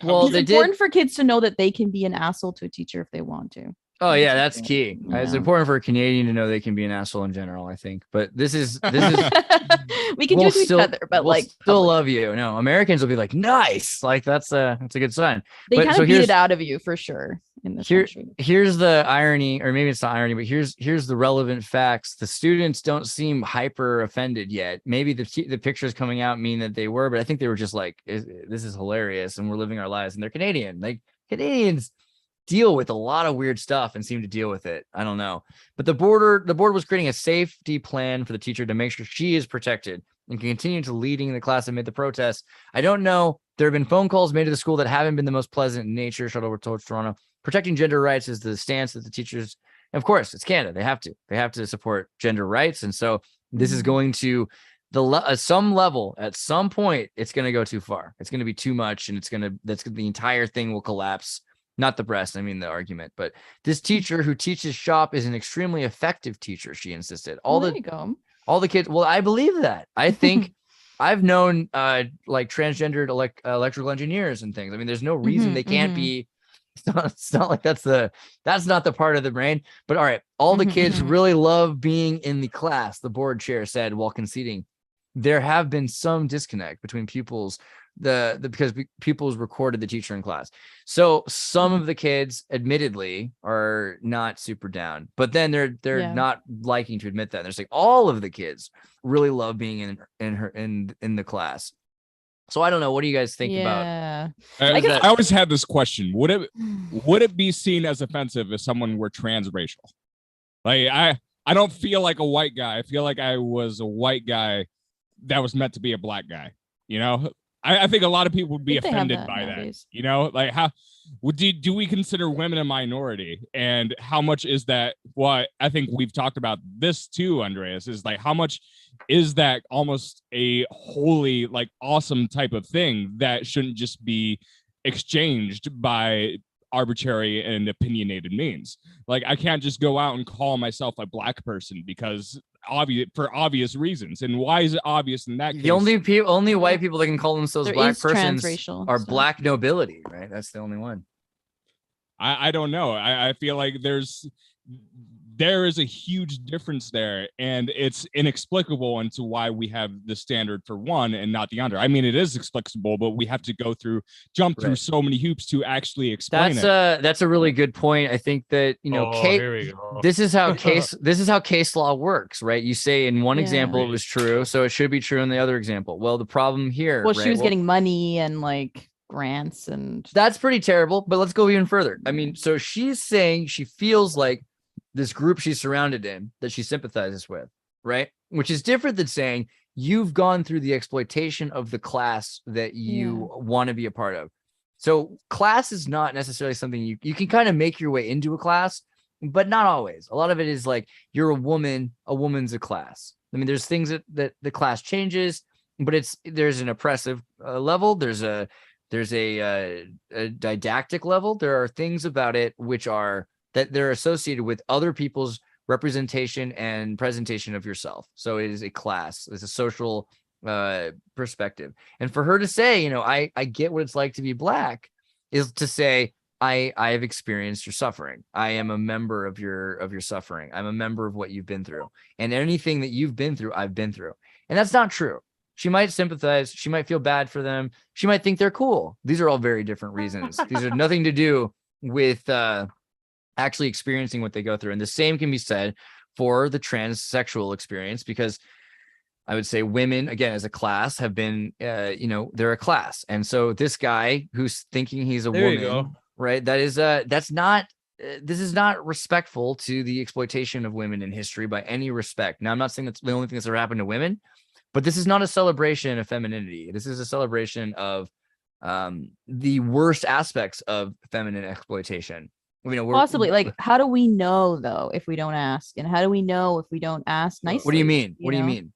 Well, it's important for kids to know that they can be an asshole to a teacher if they want to. Oh yeah, that's key. Yeah. It's important for a Canadian to know they can be an asshole in general, I think. But this is we can do it to each other, but we'll still love you. No, Americans will be like, nice. Like that's a good sign. They kind of beat it out of you for sure in this country. Here's the irony, or maybe it's not irony, but here's the relevant facts. The students don't seem hyper offended yet. Maybe the pictures coming out mean that they were, but I think they were just like, this is hilarious, and we're living our lives, and they're Canadian. Like Canadians deal with a lot of weird stuff and seem to deal with it. I don't know. But the board was creating a safety plan for the teacher to make sure she is protected and can continue to leading the class amid the protests. I don't know. There have been phone calls made to the school that haven't been the most pleasant in nature. Shuttle told Toronto. Protecting gender rights is the stance that the teachers, of course, it's Canada. They have to support gender rights. And so this is going to some level, at some point, it's going to go too far. It's going to be too much. And the entire thing will collapse. Not the breast, I mean the argument. But this teacher who teaches shop is an extremely effective teacher, she insisted. All the kids, well, I believe that. I think I've known like transgendered electrical engineers and things. I mean, there's no reason they can't be. It's not like that's not the part of the brain. But all right, all the kids really love being in the class, the board chair said while conceding. There have been some disconnect between pupils, because pupils recorded the teacher in class. So some of the kids admittedly are not super down, but then they're not liking to admit that. They're saying all of the kids really love being in the class. So I don't know. What do you guys think about? I always had this question. Would it be seen as offensive if someone were transracial? Like I don't feel like a white guy. I feel like I was a white guy that was meant to be a black guy. You know, I think a lot of people would be offended by that. You know, like how do we consider women a minority, and how much is that? Well, I think we've talked about this too, Andreas, is like how much is that almost a wholly like awesome type of thing that shouldn't just be exchanged by arbitrary and opinionated means. Like I can't just go out and call myself a black person because for obvious reasons. And why is it obvious in that case? The only white people that can call themselves black persons are black nobility, right? That's the only one. I don't know. I feel like there is a huge difference there, and it's inexplicable into why we have the standard for one and not the other. I mean, it is explicable, but we have to jump through so many hoops to actually explain it. That's a really good point. I think that, you know, this is how case law works, right? You say in one example it was true, so it should be true in the other example. Well, the problem here, well, she was getting money and like grants, and that's pretty terrible. But let's go even further. I mean, so she's saying she feels like this group she's surrounded in that she sympathizes with, right? Which is different than saying you've gone through the exploitation of the class that you want to be a part of. So class is not necessarily something you can kind of make your way into a class, but not always. A lot of it is like you're a woman's a class. I mean, there's things that the class changes, but there's an oppressive level. There's a didactic level. There are things about it which are that they're associated with other people's representation and presentation of yourself. So it is a class, it's a social perspective. And for her to say, you know, I get what it's like to be black, is to say, I have experienced your suffering. I am a member of your suffering. I'm a member of what you've been through. And anything that you've been through, I've been through. And that's not true. She might sympathize. She might feel bad for them. She might think they're cool. These are all very different reasons. These are nothing to do with actually experiencing what they go through. And the same can be said for the transsexual experience, because I would say women, again, as a class have been, they're a class. And so this guy who's thinking he's a woman, right? This is not respectful to the exploitation of women in history by any respect. Now, I'm not saying that's the only thing that's ever happened to women, but this is not a celebration of femininity. This is a celebration of the worst aspects of feminine exploitation. You know, possibly, like, how do we know though if we don't ask? And how do we know if we don't ask nicely? What do you mean? What do you mean?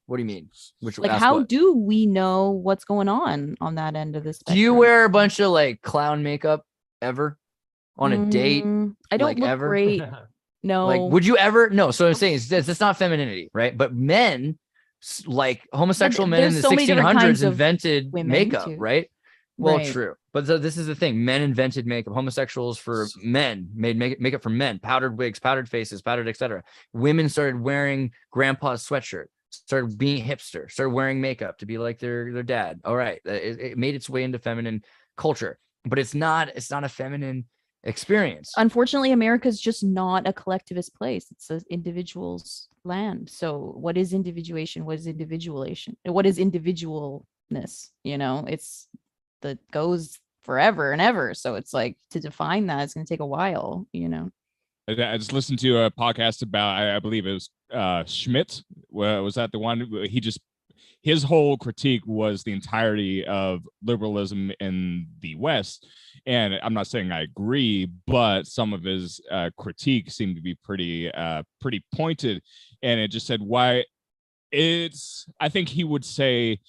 How do we know what's going on that end of this spectrum? Do you wear a bunch of like clown makeup ever on a date? I don't look ever? Great. No. Like, would you ever? No. So I'm saying it's not femininity, right? But men, like homosexual men in the 1600s, invented makeup, right? Well, true. But this is the thing. Men invented makeup. Homosexuals for men made makeup for men. Powdered wigs, powdered faces, powdered etc. Women started wearing grandpa's sweatshirt, started being hipster, started wearing makeup to be like their dad. All right. It made its way into feminine culture, but it's not a feminine experience. Unfortunately, America's just not a collectivist place. It's an individual's land. So what is individuation? What is individualation? What is individualness? You know, it's that goes forever and ever. So it's like, to define that, it's going to take a while, you know. I just listened to a podcast about, I believe it was Schmidt. Was that the one? His whole critique was the entirety of liberalism in the West. And I'm not saying I agree, but some of his critique seemed to be pretty pointed. And it just said I think he would say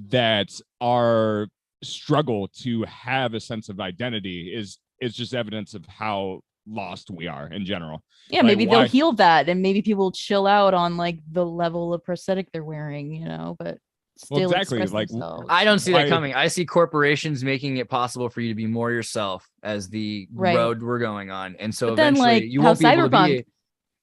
that our struggle to have a sense of identity is just evidence of how lost we are in general. Yeah, maybe they'll heal that, and maybe people chill out on like the level of prosthetic they're wearing, you know. But still exactly, express like, themselves. I don't see Why- that coming. I see corporations making it possible for you to be more yourself as the Right. road we're going on. And so But then, eventually like, you how won't be able to Cyberpunk- be.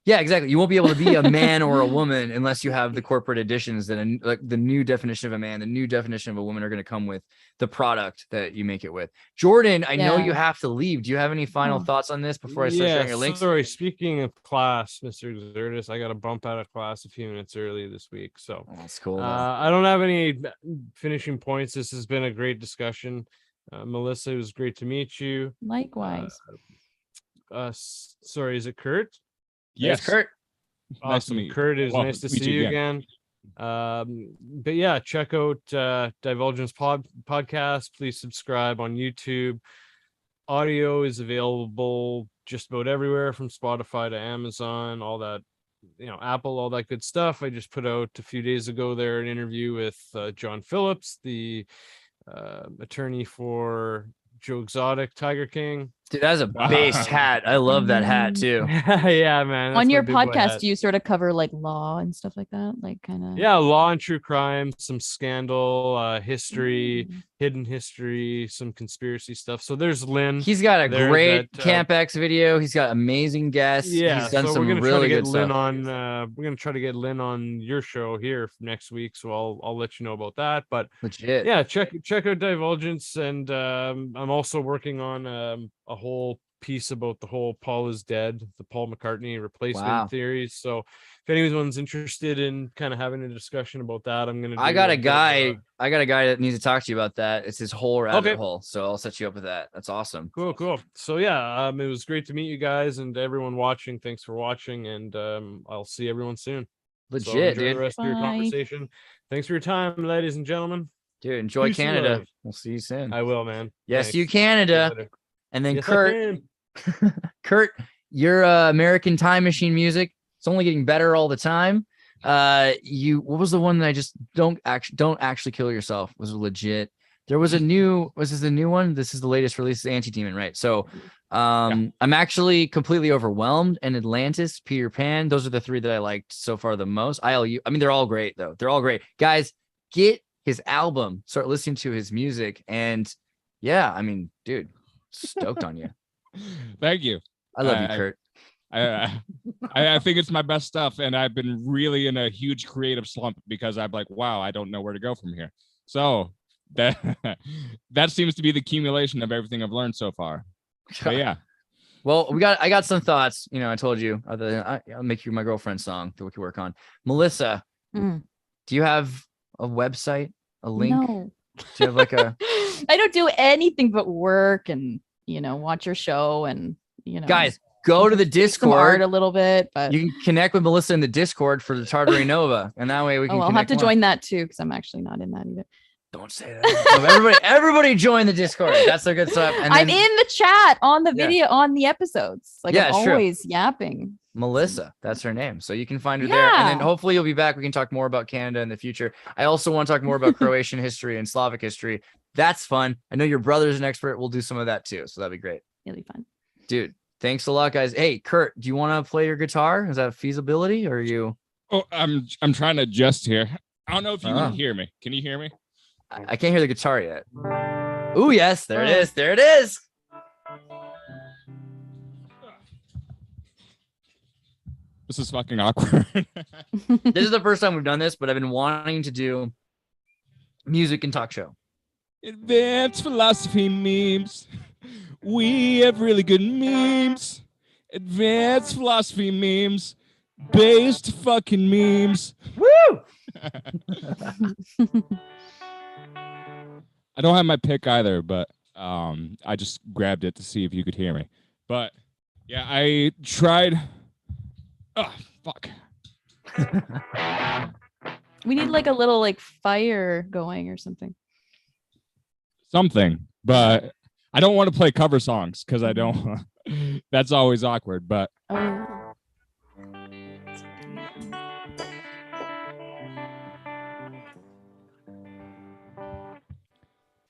Yeah, exactly. You won't be able to be a man or a woman unless you have the corporate additions that like the new definition of a man, the new definition of a woman are going to come with the product that you make it with. Jordan, I know Yeah. you have to leave. Do you have any final Oh. thoughts on this before I start sharing your links? Sorry. Speaking of class, Mr. Xirtus, I got to bump out of class a few minutes early this week. So Oh, that's cool. though. I don't have any finishing points. This has been a great discussion. Melissa, it was great to meet you. Likewise. Sorry, is it Kurt? Yes, Kurt. Nice to Awesome. meet you. Kurt, is Well, nice to meet see you you again. But yeah, check out Divulgence podcast. Please subscribe on YouTube. Audio is available just about everywhere, from Spotify to Amazon, all that, Apple, all that good stuff. I just put out a few days ago there an interview with John Phillips, the attorney for Joe Exotic, Tiger King. Dude, that's a based hat. I love that hat too. Yeah, man. that's On my your big boy podcast, hat. do you sort of cover like law and stuff like that? Like kind of. Yeah, law and true crime, some scandal, history, hidden history, some conspiracy stuff. So there's Lynn. He's got a There, great that, Camp X video. He's got amazing guests. Yeah, He's done so some we're gonna try to really get good Lynn stuff. on. We're gonna try to get Lynn on your show here next week. So I'll let you know about that. But Legit. yeah, check out Divulgence, and I'm also working on a whole piece about the whole Paul is dead, the Paul McCartney replacement Wow. theories. So if anyone's interested in kind of having a discussion about that, I'm gonna. I got a guy that needs to talk to you about that. It's his whole rabbit Okay. hole. So I'll set you up with that. That's awesome. Cool. So yeah, it was great to meet you guys, and everyone watching. Thanks for watching, and I'll see everyone soon. So Legit, enjoy the dude. rest of your Bye. conversation. Thanks for your time, ladies and gentlemen. Dude, enjoy Peace and Canada. love. We'll see you soon. I will, man. Yes, Thanks. you See you Canada. later. And then Yes, I Kurt, can. your American Time Machine music. It's only getting better all the time. What was the one that I just don't actually kill yourself was legit. There was was this the new one? This is the latest release, Anti-Demon, right? So I'm actually completely overwhelmed. And Atlantis, Peter Pan, those are the three that I liked so far the most. ILU, I mean, they're all great though. They're all great. Guys, get his album, start listening to his music. And yeah, I mean, dude, stoked on you. Thank you. I love you, Kurt. I think it's my best stuff, and I've been really in a huge creative slump because I'm like, wow, I don't know where to go from here. So that seems to be the accumulation of everything I've learned so far. But yeah. Well, I got some thoughts. I told you I'll make you my girlfriend song that we can work on. Melissa, Mm. do you have a website, a link? No. Do you have like a I don't do anything but work and watch your show and guys? Go to the some art Discord. a little bit, but You can connect with Melissa in the Discord for the Tartary Nova, and that way we can. I'll have to connect more. join that too because I'm actually not in that either. Don't say that. No, everybody join the Discord. That's the good stuff. And I'm then in the chat on the Yeah. video on the episodes. Like Yeah, I'm it's true. always yapping. Melissa, that's her name. So you can find her there. And then Yeah. hopefully you'll be back. We can talk more about Canada in the future. I also want to talk more about Croatian history and Slavic history. That's fun. I know your brother's an expert. We'll do some of that too. So that'd be great. Really fun. Dude, thanks a lot, guys. Hey, Kurt, do you want to play your guitar? Is that feasibility or are you? Oh, I'm trying to adjust here. I don't know if you Oh. can hear me. Can you hear me? I can't hear the guitar yet. Oh, yes. There it is. There it is. This is fucking awkward. This is the first time we've done this, but I've been wanting to do music and talk show. Advanced philosophy memes. We have really good memes. Advanced philosophy memes. Based fucking memes. Woo! I don't have my pick either, but I just grabbed it to see if you could hear me. But yeah, I tried. Oh, fuck. We need like a little like fire going or something. Something, but I don't want to play cover songs because I don't. That's always awkward, but Oh.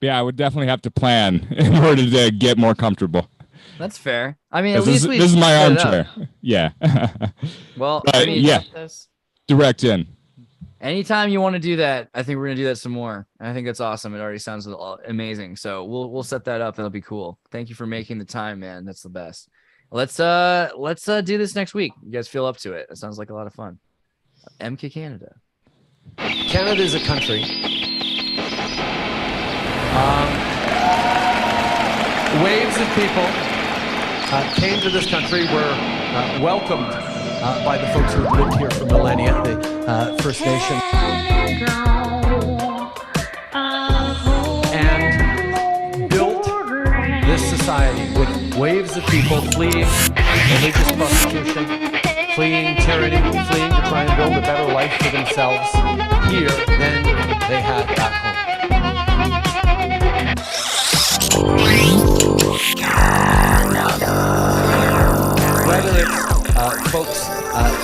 yeah, I would definitely have to plan in order to get more comfortable. That's fair. I mean, at 'Cause least this is my set it up. armchair. Yeah. Well, But, I mean, yeah. Direct in. Anytime you want to do that, I think we're gonna do that some more. I think that's awesome. It already sounds amazing. So we'll set that up. That'll be cool. Thank you for making the time, man. That's the best. Let's do this next week. You guys feel up to it? It sounds like a lot of fun. MK Canada. Canada is a country. Waves of people came to this country, were welcomed by the folks who have lived here for millennia, the First Nation. And built this society with waves of people fleeing religious persecution, fleeing tyranny, fleeing to try and build a better life for themselves here than they had back home. Whether it's folks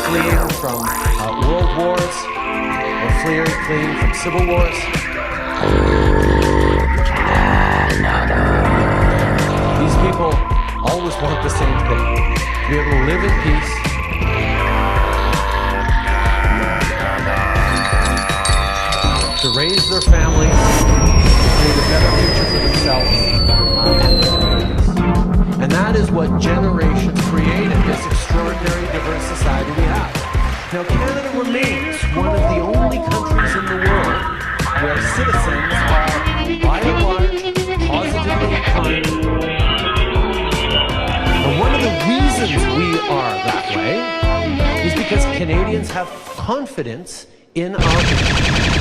fleeing from world wars or fleeing from civil wars, these people always want the same thing: to be able to live in peace, to raise their families, to create a better future for themselves and their communities. And that is what generations created, this extraordinary diverse society we have. Now, Canada remains one of the only countries in the world where citizens are, by and large, positively inclined. And one of the reasons we are that way is because Canadians have confidence in our mission.